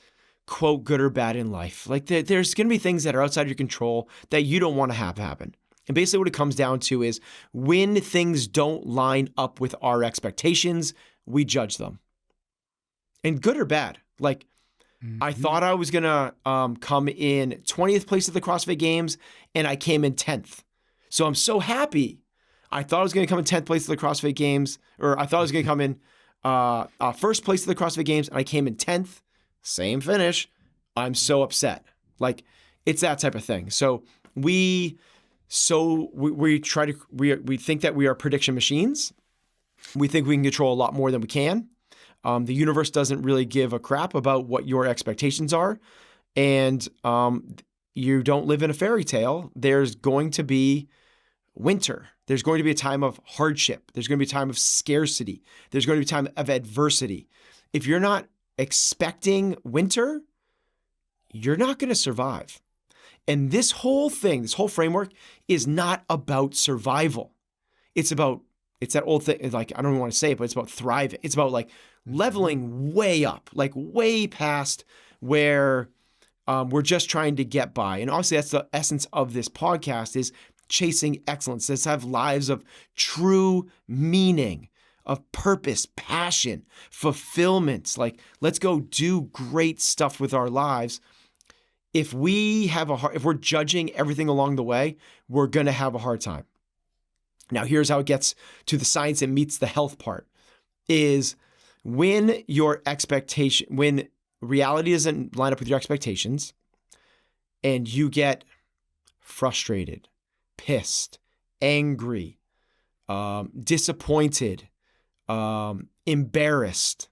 quote, good or bad in life. Like there's going to be things that are outside your control that you don't want to have happen. And basically what it comes down to is when things don't line up with our expectations, we judge them. And good or bad. Like I thought I was going to come in 20th place at the CrossFit Games and I came in 10th. So I'm so happy. I thought I was going to come in 10th place at the CrossFit Games, or I thought I was going to come in first place at the CrossFit Games and I came in 10th. Same finish. I'm so upset. Like it's that type of thing. So we think that we are prediction machines. We think we can control a lot more than we can. The universe doesn't really give a crap about what your expectations are. And you don't live in a fairy tale. There's going to be winter. There's going to be a time of hardship. There's going to be a time of scarcity. There's going to be a time of adversity. If you're not expecting winter, you're not going to survive. And this whole framework is not about survival. It's that old thing, like, I don't even want to say it, but it's about thriving. It's about like leveling way up, like way past where we're just trying to get by. And obviously that's the essence of this podcast is chasing excellence. Let's have lives of true meaning, of purpose, passion, fulfillment. Like, let's go do great stuff with our lives. If we're judging everything along the way, we're going to have a hard time. Now, here's how it gets to the science and meets the health part is when reality doesn't line up with your expectations and you get frustrated, pissed, angry, disappointed, embarrassed,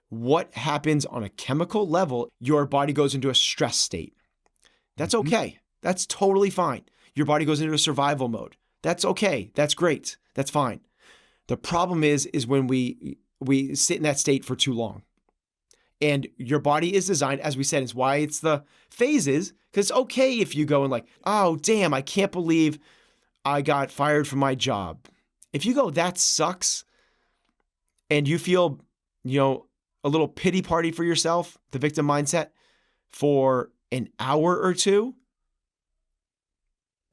what happens on a chemical level, your body goes into a stress state. That's okay. That's totally fine. Your body goes into a survival mode. That's okay. That's great. That's fine. The problem is when we sit in that state for too long. And your body is designed, as we said, it's why it's the phases, because it's okay if you go and like, oh, damn, I can't believe I got fired from my job. If you go, that sucks, and you feel, a little pity party for yourself, the victim mindset, for an hour or two,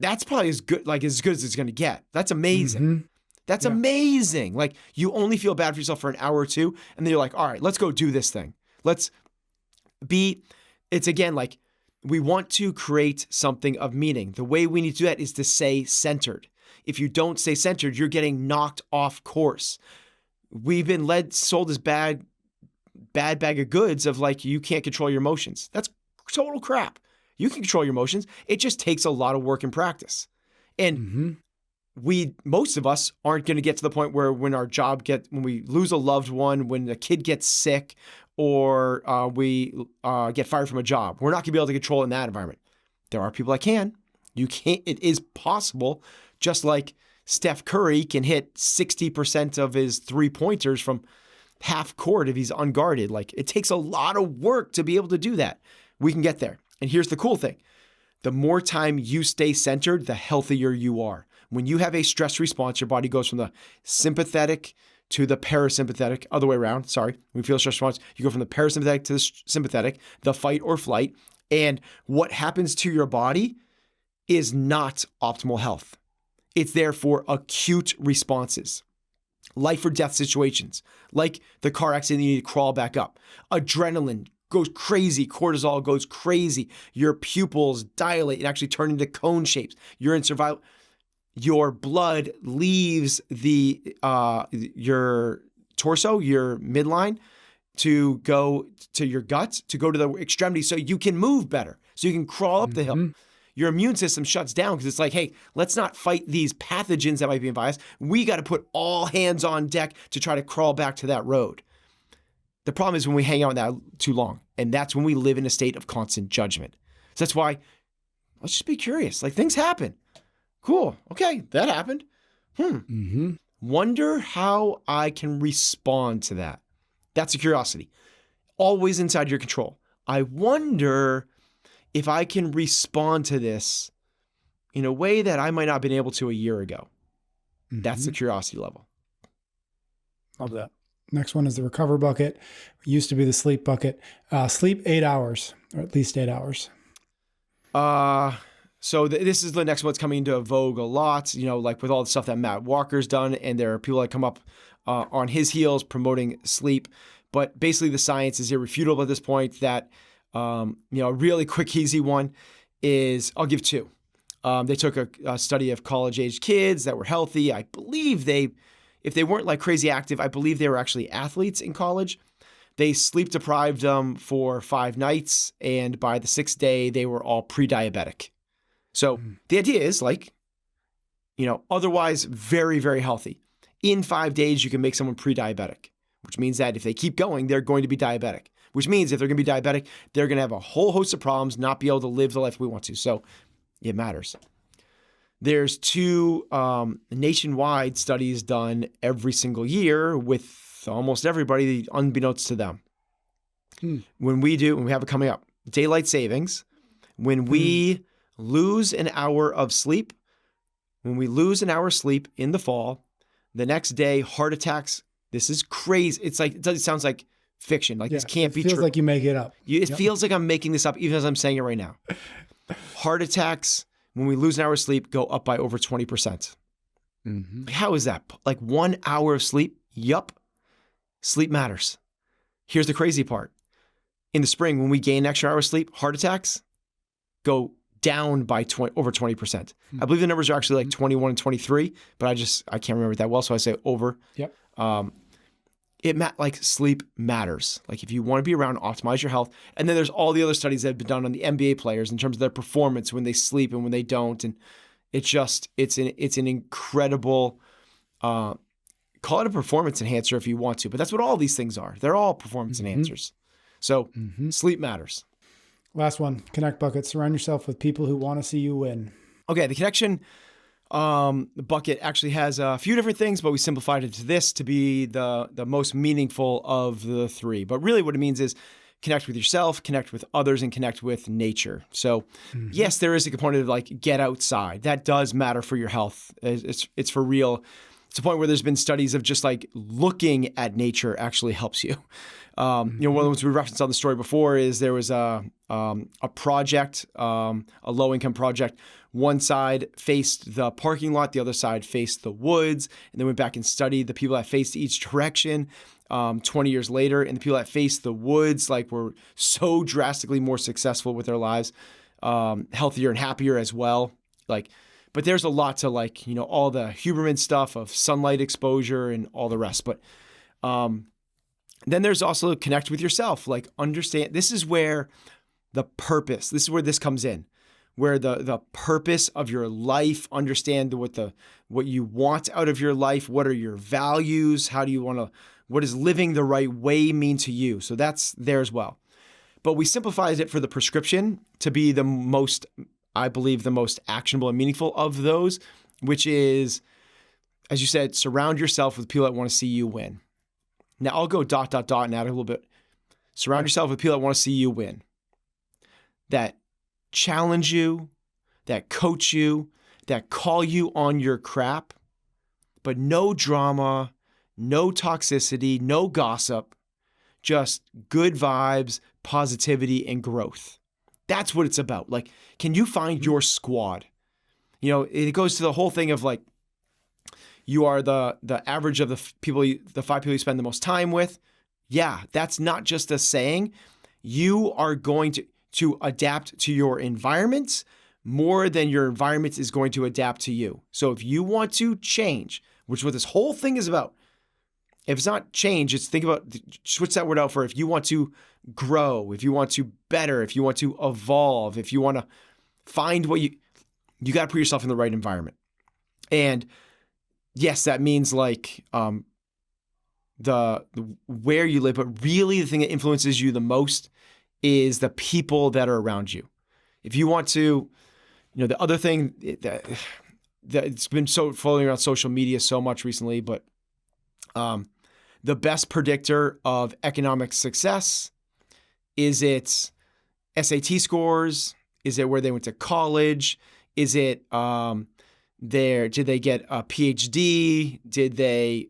that's probably as good as it's going to get. That's amazing. That's amazing. Like, you only feel bad for yourself for an hour or two, and then you're like, all right, let's go do this thing. It's again, like, we want to create something of meaning. The way we need to do that is to stay centered. If you don't stay centered, you're getting knocked off course. We've been sold as bad bag of goods of like, you can't control your emotions. That's total crap. You can control your emotions. It just takes a lot of work and practice. And most of us aren't going to get to the point where when we lose a loved one, when a kid gets sick, or we get fired from a job, we're not going to be able to control it in that environment. There are people that can. You can't. It is possible. Just like Steph Curry can hit 60% of his 3-pointers from half court if he's unguarded. Like, it takes a lot of work to be able to do that. We can get there. And here's the cool thing. The more time you stay centered, the healthier you are. When you have a stress response, your body goes from the sympathetic to the parasympathetic, other way around, sorry. When you feel a stress response, you go from the parasympathetic to the sympathetic, the fight or flight. And what happens to your body is not optimal health. It's there for acute responses, life or death situations, like the car accident you need to crawl back up. Adrenaline goes crazy, cortisol goes crazy, your pupils dilate and actually turn into cone shapes. You're in survival. Your blood leaves your torso, your midline, to go to your guts, to go to the extremities so you can move better, so you can crawl up the hill. Your immune system shuts down because it's like, hey, let's not fight these pathogens that might be inviting us. We got to put all hands on deck to try to crawl back to that road. The problem is when we hang out in that too long, and that's when we live in a state of constant judgment. So that's why, let's just be curious. Like, things happen. Cool. Okay, that happened. Wonder how I can respond to that. That's a curiosity. Always inside your control. I wonder if I can respond to this in a way that I might not have been able to a year ago. That's the curiosity level. Love that. Next one is the recover bucket. It used to be the sleep bucket. Sleep 8 hours, or at least 8 hours. So this is the next one that's coming into vogue a lot, like with all the stuff that Matt Walker's done, and there are people that come up on his heels promoting sleep. But basically the science is irrefutable at this point that, a really quick, easy one is, I'll give two. They took a study of college-aged kids that were healthy. I believe if they weren't like crazy active, I believe they were actually athletes in college. They sleep deprived them for 5 nights, and by the 6th day, they were all pre-diabetic. So the idea is otherwise very, very healthy. In 5 days, you can make someone pre-diabetic, which means that if they keep going, they're going to be diabetic, which means if they're going to be diabetic, they're going to have a whole host of problems, not be able to live the life we want to. So it matters. There's 2 nationwide studies done every single year with almost everybody, unbeknownst to them. When we have it coming up, daylight savings, when we lose an hour of sleep, when we lose an hour of sleep in the fall, the next day, heart attacks. This is crazy. It sounds like fiction. Like, this can't be true. It feels like you make it up. It feels like I'm making this up, even as I'm saying it right now. Heart attacks, when we lose an hour of sleep, go up by over 20%. How is that? Like 1 hour of sleep? Yup. Sleep matters. Here's the crazy part. In the spring, when we gain an extra hour of sleep, heart attacks go down by over 20%. I believe the numbers are actually like 21 and 23, but I can't remember it that well, so I say over. Yep. Sleep matters. Like, if you want to be around, optimize your health. And then there's all the other studies that have been done on the NBA players in terms of their performance when they sleep and when they don't. And it's an incredible, call it a performance enhancer if you want to, but that's what all these things are. They're all performance enhancers. So sleep matters. Last one, connect bucket. Surround yourself with people who want to see you win. Okay, the connection bucket actually has a few different things, but we simplified it to this to be the most meaningful of the 3. But really what it means is connect with yourself, connect with others, and connect with nature. So yes, there is a component of like get outside. That does matter for your health. It's for real. It's a point where there's been studies of just like looking at nature actually helps you. One of the ones we referenced on the story before is there was a project, a low-income project. One side faced the parking lot, the other side faced the woods, and they went back and studied the people that faced each direction 20 years later, and the people that faced the woods were so drastically more successful with their lives, healthier and happier as well. But there's a lot to all the Huberman stuff of sunlight exposure and all the rest. But then there's also connect with yourself. Understand, this is where the purpose, this is where this comes in, where the purpose of your life, understand what you want out of your life. What are your values? What does living the right way mean to you? So that's there as well. But we simplified it for the prescription to be the most, I believe, the most actionable and meaningful of those, which is, as you said, surround yourself with people that want to see you win. Now I'll go ... and add a little bit. Surround yourself with people that want to see you win, that challenge you, that coach you, that call you on your crap, but no drama, no toxicity, no gossip, just good vibes, positivity, and growth. That's what it's about. Like, can you find your squad? You know, it goes to the whole thing of like, you are the average of the 5 people you spend the most time with. Yeah, that's not just a saying. You are going to adapt to your environment more than your environment is going to adapt to you. So if you want to change, which is what this whole thing is about, if it's not change, it's think about, switch that word out for if you want to grow, if you want to better, if you want to evolve, if you want to find what you got to put yourself in the right environment. And yes, that means like the where you live, but really the thing that influences you the most is the people that are around you. If you want to, the other thing that it's been so floating around social media so much recently, but the best predictor of economic success, is it SAT scores? Is it where they went to college? Is it did they get a PhD? Did they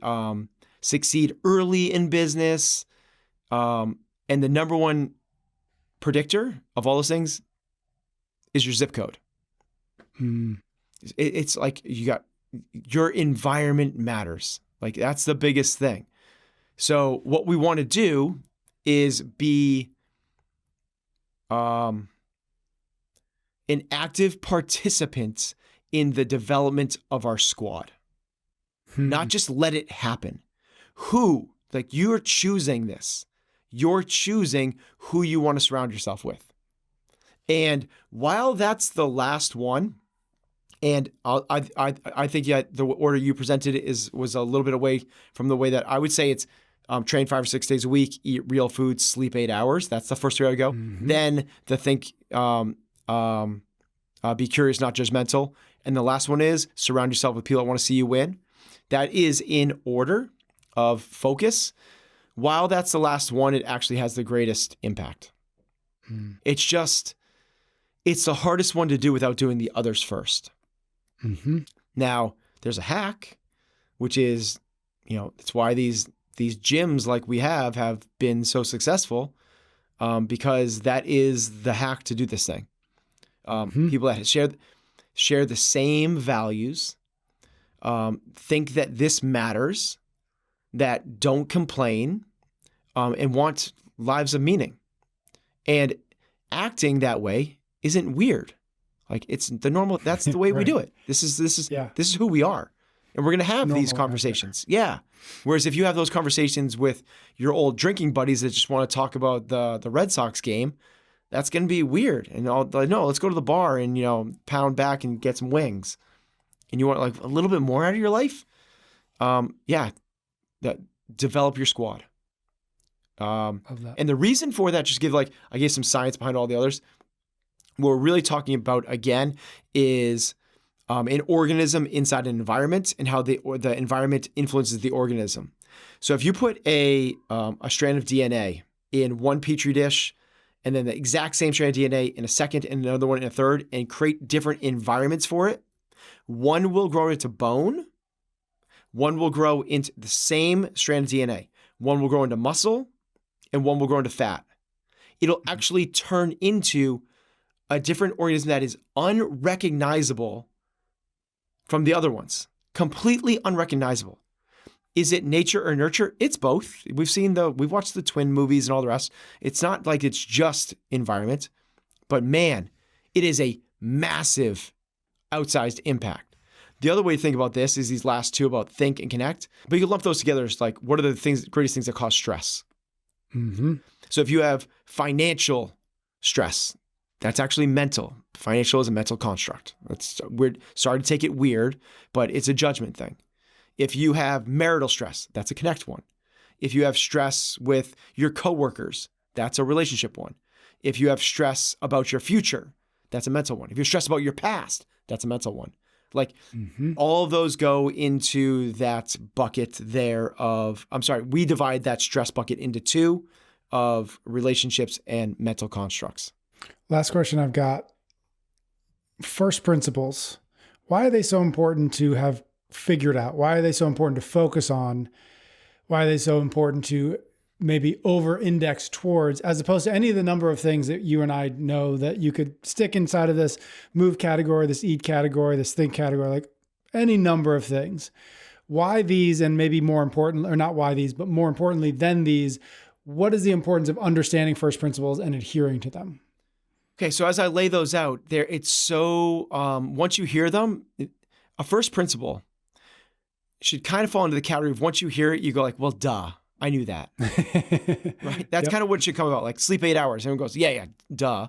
succeed early in business? And the number one predictor of all those things is your zip code. It's like your environment matters. Like that's the biggest thing. So what we want to do is be an active participant in the development of our squad. Not just let it happen. You're choosing this. You're choosing who you want to surround yourself with. And while that's the last one, and I think the order you presented was a little bit away from the way that I would say it's train 5 or 6 days a week, eat real food, sleep 8 hours. That's the first way I go. Then the think, be curious, not judgmental. And the last one is surround yourself with people that want to see you win. That is in order of focus. While that's the last one, it actually has the greatest impact. It's the hardest one to do without doing the others first. Now, there's a hack, which is, it's why these gyms like we have been so successful, because that is the hack to do this thing. People that share the same values, think that this matters, that don't complain, and want lives of meaning. And acting that way isn't weird. Like it's the normal, that's the way we do it. This is who we are. And we're going to have these conversations. Yeah. Whereas if you have those conversations with your old drinking buddies that just want to talk about the Red Sox game, that's going to be weird. And no, let's go to the bar and, pound back and get some wings. And you want like a little bit more out of your life? Develop your squad. And the reason for that, I gave some science behind all the others. What we're really talking about again is an organism inside an environment and how the environment influences the organism. So if you put a strand of DNA in one petri dish, and then the exact same strand of DNA in a second and another one in a third, and create different environments for it, one will grow into bone, one will grow into the same strand of DNA, one will grow into muscle, and one will grow into fat. It'll actually turn into a different organism that is unrecognizable from the other ones. Completely unrecognizable. Is it nature or nurture? It's both. We've watched the twin movies and all the rest. It's not like it's just environment, but man, it is a massive outsized impact. The other way to think about this is these last two about think and connect, but you can lump those together as like, what are the greatest things that cause stress? So if you have financial stress, that's actually mental. Financial is a mental construct. That's weird. Sorry to take it weird, but it's a judgment thing. If you have marital stress, that's a connect one. If you have stress with your coworkers, that's a relationship one. If you have stress about your future, that's a mental one. If you're stressed about your past, that's a mental one. Like all of those go into that bucket there we divide that stress bucket into two of relationships and mental constructs. Last question I've got. First principles. Why are they so important to have figured out? Why are they so important to focus on why are they so important to maybe over-index towards, as opposed to any of the number of things that you and I know that you could stick inside of this move category, this eat category, this think category, like any number of things. Why these, and maybe more important, or not why these, but more importantly than these, what is the importance of understanding first principles and adhering to them? Okay, so as I lay those out there, it's so, once you hear them, a first principle should kind of fall into the category of once you hear it, you go like, well, duh, I knew that. Right? That's kind of what it should come about. Like sleep 8 hours. Everyone goes, yeah, duh.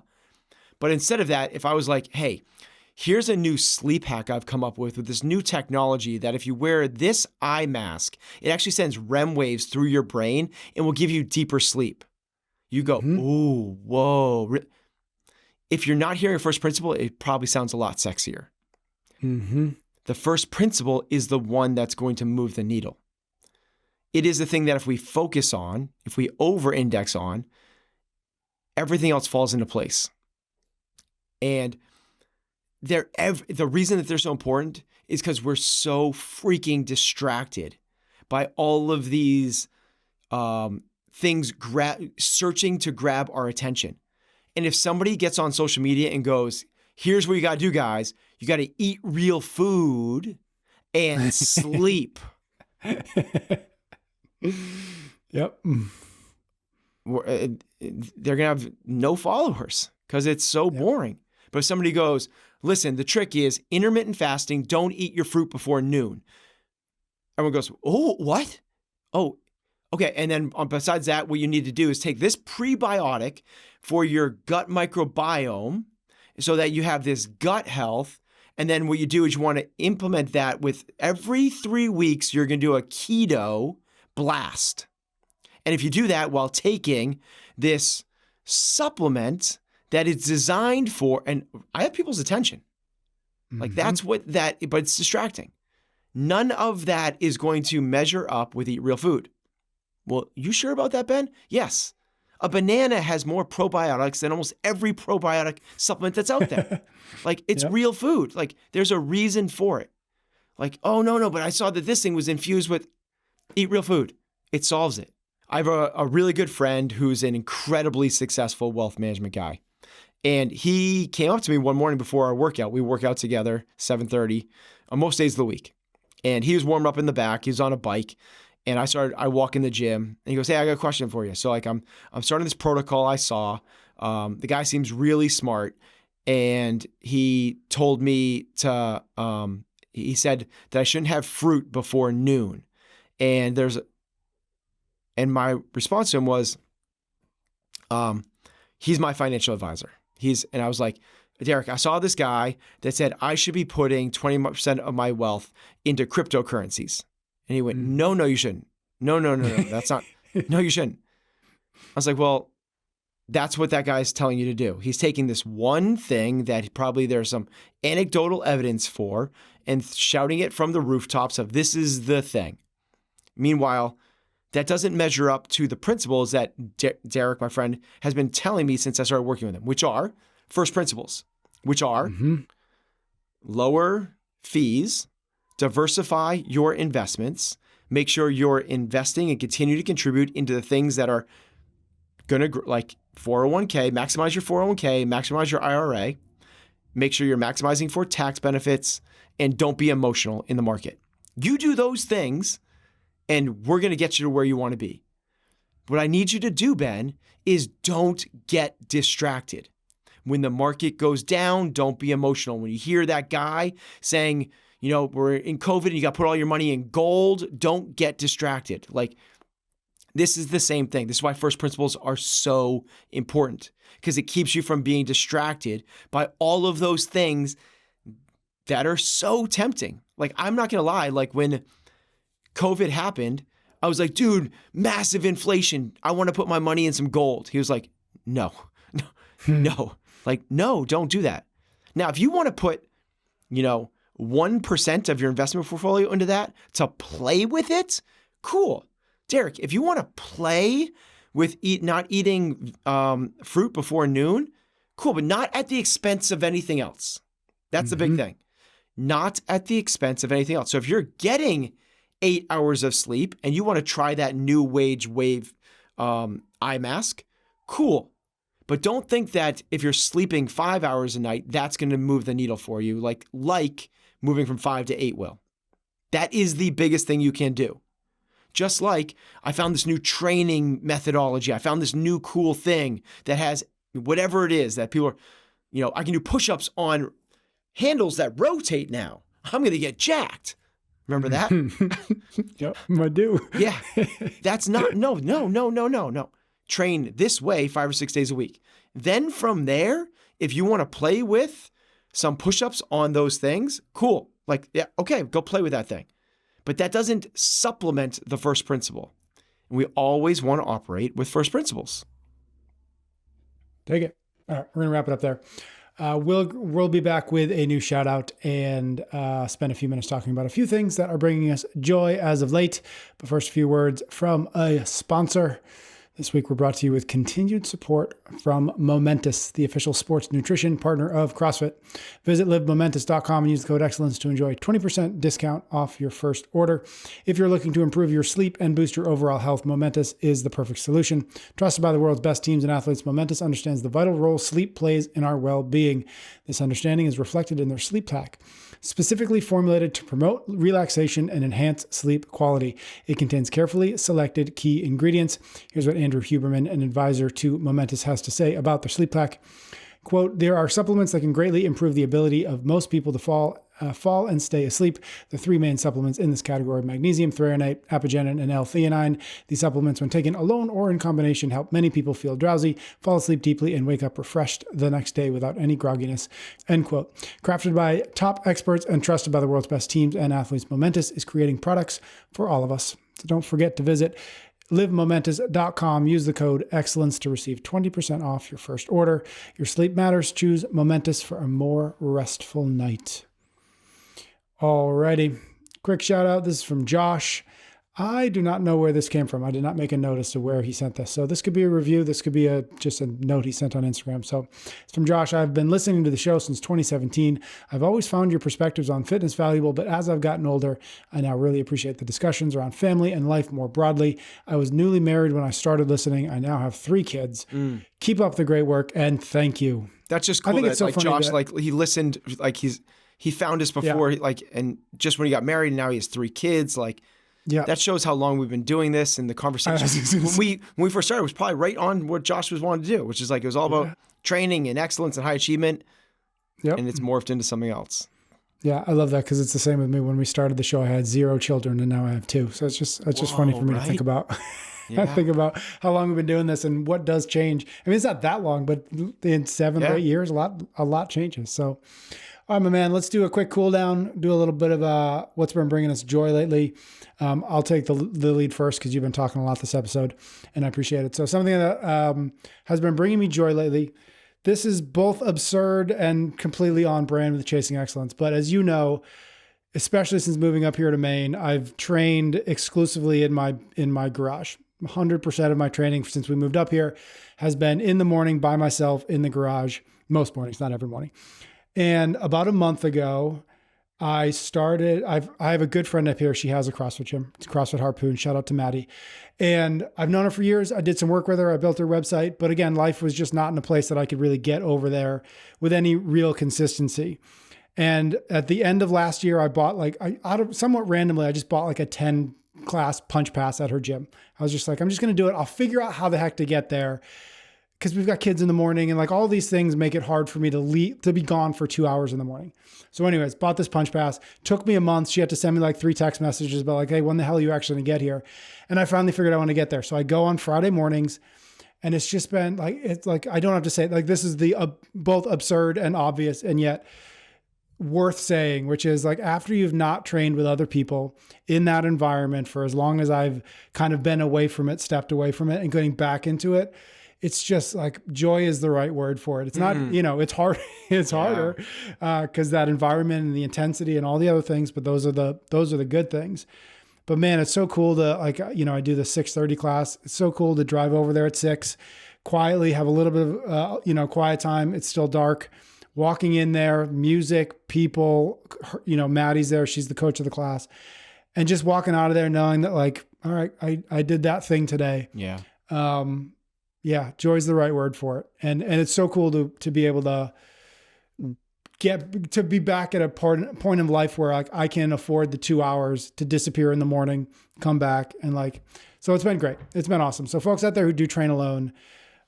But instead of that, if I was like, hey, here's a new sleep hack I've come up with this new technology that if you wear this eye mask, it actually sends REM waves through your brain and will give you deeper sleep. You go, ooh, whoa. If you're not hearing first principle, it probably sounds a lot sexier. The first principle is the one that's going to move the needle. It is the thing that if we focus on, if we over-index on, everything else falls into place. And the reason that they're so important is because we're so freaking distracted by all of these things searching to grab our attention. And if somebody gets on social media and goes, here's what you got to do, guys. You got to eat real food and sleep. Yep. They're going to have no followers because it's so boring. But if somebody goes, listen, the trick is intermittent fasting. Don't eat your fruit before noon. Everyone goes, oh, what? Oh, okay. And then besides that, what you need to do is take this prebiotic for your gut microbiome so that you have this gut health. And then what you do is you want to implement that with every 3 weeks, you're going to do a keto blast. And if you do that while taking this supplement that is designed for, and I have people's attention. Like that's what that, but it's distracting. None of that is going to measure up with eat real food. Well, you sure about that, Ben? Yes. A banana has more probiotics than almost every probiotic supplement that's out there. Like it's real food. Like there's a reason for it. Like, oh, no, but I saw that this thing was infused with eat real food. It solves it. I have a really good friend who's an incredibly successful wealth management guy. And he came up to me one morning before our workout. We work out together, 7:30 on most days of the week. And he was warmed up in the back. He was on a bike. And I walk in the gym and he goes, hey, I got a question for you. So like I'm starting this protocol I saw. The guy seems really smart. And he told me he said that I shouldn't have fruit before noon. And my response to him was, he's my financial advisor. And I was like, Derek, I saw this guy that said I should be putting 20% of my wealth into cryptocurrencies. And he went, no, you shouldn't. No, that's not, no, you shouldn't. I was like, well, that's what that guy's telling you to do. He's taking this one thing that probably there's some anecdotal evidence for and shouting it from the rooftops of this is the thing. Meanwhile, that doesn't measure up to the principles that Derek, my friend, has been telling me since I started working with him, which are first principles, which are lower fees, diversify your investments, make sure you're investing and continue to contribute into the things that are going to, like 401k, maximize your 401k, maximize your IRA, make sure you're maximizing for tax benefits, and don't be emotional in the market. You do those things, and we're going to get you to where you want to be. What I need you to do, Ben, is don't get distracted. When the market goes down, don't be emotional. When you hear that guy saying, we're in COVID and you got to put all your money in gold, don't get distracted. Like, this is the same thing. This is why first principles are so important, because it keeps you from being distracted by all of those things that are so tempting. Like, I'm not going to lie. Like, when COVID happened, I was like, dude, massive inflation. I want to put my money in some gold. He was like, no. Like, no, don't do that. Now, if you want to put, 1% of your investment portfolio into that to play with it, cool. Derek, if you want to play with not eating fruit before noon, cool, but not at the expense of anything else. That's the big thing. Not at the expense of anything else. So if you're getting 8 hours of sleep and you want to try that new wave eye mask, cool. But don't think that if you're sleeping 5 hours a night, that's going to move the needle for you, like moving from 5 to 8 will. That is the biggest thing you can do. Just like I found this new training methodology. I found this new cool thing that has whatever it is that people are, I can do push-ups on handles that rotate now. I'm going to get jacked. Remember that? Yep, I do. Yeah. That's not, no. Train this way 5 or 6 days a week. Then from there, if you want to play with some push-ups on those things, cool. Like, yeah, okay, go play with that thing. But that doesn't supplement the first principle. And we always want to operate with first principles. Take it. All right, we're going to wrap it up there. We'll be back with a new shout out and spend a few minutes talking about a few things that are bringing us joy as of late. But first, a few words from a sponsor. This week, we're brought to you with continued support from Momentous, the official sports nutrition partner of CrossFit. Visit livemomentous.com and use the code excellence to enjoy 20% discount off your first order. If you're looking to improve your sleep and boost your overall health, Momentous is the perfect solution. Trusted by the world's best teams and athletes, Momentous understands the vital role sleep plays in our well-being. This understanding is reflected in their sleep pack, specifically formulated to promote relaxation and enhance sleep quality. It contains carefully selected key ingredients. Here's what Andrew Huberman, an advisor to Momentous, has to say about their sleep pack. Quote, there are supplements that can greatly improve the ability of most people to fall and stay asleep. The three main supplements in this category are magnesium, threonate, apigenin, and L-theanine. These supplements, when taken alone or in combination, help many people feel drowsy, fall asleep deeply, and wake up refreshed the next day without any grogginess. End quote. Crafted by top experts and trusted by the world's best teams and athletes, Momentous is creating products for all of us. So don't forget to visit livemomentous.com. Use the code excellence to receive 20% off your first order. Your sleep matters. Choose Momentous for a more restful night. Alrighty. Quick shout out. This is from Josh. I do not know where this came from. I did not make a note as to where he sent this. So this could be a review. This could be just a note he sent on Instagram. So it's from Josh. I've been listening to the show since 2017. I've always found your perspectives on fitness valuable, but as I've gotten older, I now really appreciate the discussions around family and life more broadly. I was newly married when I started listening. I now have 3 kids. Keep up the great work and thank you. That's just cool. I think it's so like funny Josh, that, like he listened, like he found us before, and just when he got married, and now he has 3 kids, like. Yeah, that shows how long we've been doing this, and the conversation when we first started was probably right on what Josh was wanting to do, which is like it was all about training and excellence and high achievement. Yep. And it's morphed into something else. Yeah, I love that because it's the same with me. When we started the show, I had 0 children, and now I have 2. So it's just funny for me to think about. I think about how long we've been doing this and what does change. I mean, it's not that long, but in 7 or 8 years, a lot changes. So. All right, my man, let's do a quick cool down, do a little bit of what's been bringing us joy lately. I'll take the lead first because you've been talking a lot this episode, and I appreciate it. So something that has been bringing me joy lately, this is both absurd and completely on brand with Chasing Excellence. But as you know, especially since moving up here to Maine, I've trained exclusively in my garage. 100% of my training since we moved up here has been in the morning by myself in the garage, most mornings, not every morning. And about a month ago, I have a good friend up here. She has a CrossFit gym. It's CrossFit Harpoon. Shout out to Maddie. And I've known her for years. I did some work with her. I built her website. But again, life was just not in a place that I could really get over there with any real consistency. And at the end of last year, I bought somewhat randomly, I just bought like a 10 class punch pass at her gym. I was just like, I'm just going to do it. I'll figure out how the heck to get there. Because we've got kids in the morning and like all these things make it hard for me to be gone for 2 hours in the morning. So anyways, bought this punch pass. Took me a month. She had to send me like 3 text messages about like, hey, when the hell are you actually going to get here? And I finally figured I want to get there. So I go on Friday mornings and it's just been like, it's like, I don't have to say it. Like this is the both absurd and obvious and yet worth saying, which is like after you've not trained with other people in that environment for as long as I've kind of been away from it, stepped away from it and getting back into it, it's just like joy is the right word for it. It's not, it's hard. It's harder because that environment and the intensity and all the other things, but those are the good things. But man, it's so cool to I do the 6:30 class. It's so cool to drive over there at 6, quietly have a little bit of, quiet time. It's still dark. Walking in there, music, people, Maddie's there. She's the coach of the class. and just walking out of there knowing that like, all right, I did that thing today. Yeah. Yeah. Joy's the right word for it. And it's so cool to be able to be back at a point in life where like I can afford the 2 hours to disappear in the morning, come back and like, so it's been great. It's been awesome. So folks out there who do train alone,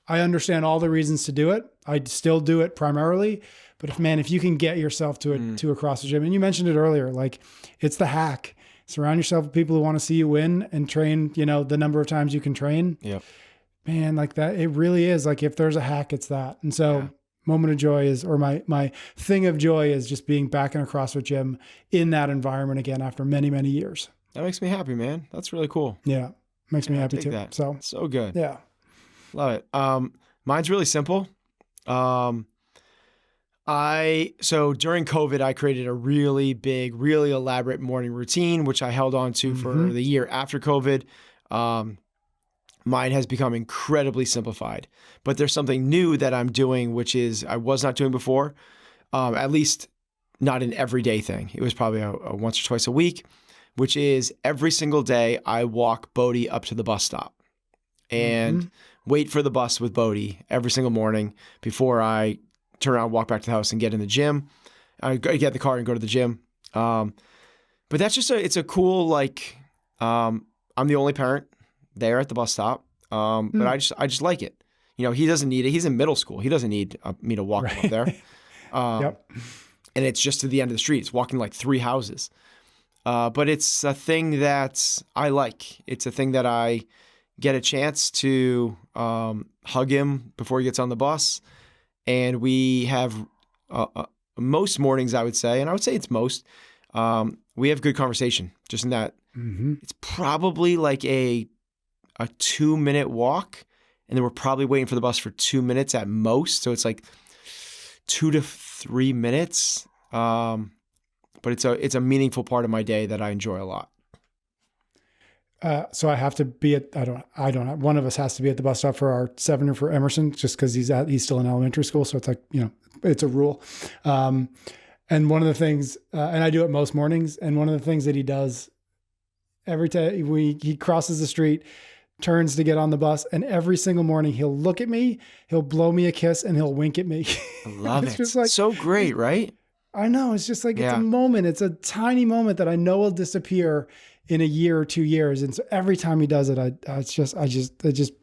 I understand all the reasons to do it. I still do it primarily, but if you can get yourself to a CrossFit gym, and you mentioned it earlier, like it's the hack. Surround yourself with people who want to see you win and train, the number of times you can train. Yep. Man, like that, it really is like, if there's a hack, it's that. And so moment of joy or my thing of joy is just being back in a CrossFit gym in that environment again after many, many years. That makes me happy, man. That's really cool. Yeah. Makes me happy too. That. So good. Yeah. Love it. Mine's really simple. So during COVID, I created a really big, really elaborate morning routine, which I held on to for the year after COVID. Mine has become incredibly simplified, but there's something new that I'm doing, which is I was not doing before, at least not an everyday thing. It was probably a once or twice a week, which is every single day I walk Bodhi up to the bus stop and wait for the bus with Bodhi every single morning before I turn around, walk back to the house and get in the gym. I get in the car and go to the gym. But that's just it's a cool, like, I'm the only parent there at the bus stop. But I just like it. He doesn't need it. He's in middle school. He doesn't need me to walk him up there. Yep. And it's just to the end of the street. It's walking like 3 houses. But it's a thing that I like. It's a thing that I get a chance to hug him before he gets on the bus. And we have most mornings, I would say, and I would say it's most, we have good conversation. Just in that it's probably like a 2-minute walk, and then we're probably waiting for the bus for 2 minutes at most. So it's like 2 to 3 minutes. But it's a meaningful part of my day that I enjoy a lot. So I have to be at, I don't have, one of us has to be at the bus stop for our 7 or for Emerson, just because he's still in elementary school. So it's like, it's a rule. And one of the things, and I do it most mornings. And one of the things that he does every time he crosses the street, turns to get on the bus, and every single morning he'll look at me, he'll blow me a kiss, and he'll wink at me. I love it's it. just like, so great, right? I know. It's just like, it's a moment. It's a tiny moment that I know will disappear in a year or 2 years. And so every time he does it, it just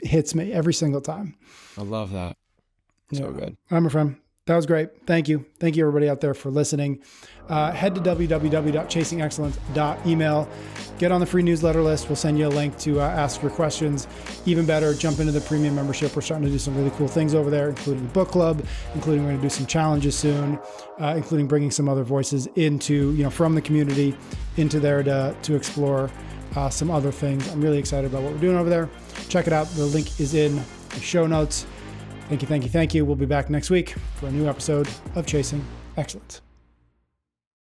hits me every single time. I love that. So good. All right, my friend. That was great. Thank you. Thank you, everybody out there, for listening. Head to www.chasingexcellence.email. Get on the free newsletter list. We'll send you a link to ask your questions. Even better, jump into the premium membership. We're starting to do some really cool things over there, including the book club, including we're going to do some challenges soon, including bringing some other voices into, from the community into there to explore some other things. I'm really excited about what we're doing over there. Check it out. The link is in the show notes. Thank you. We'll be back next week for a new episode of Chasing Excellence.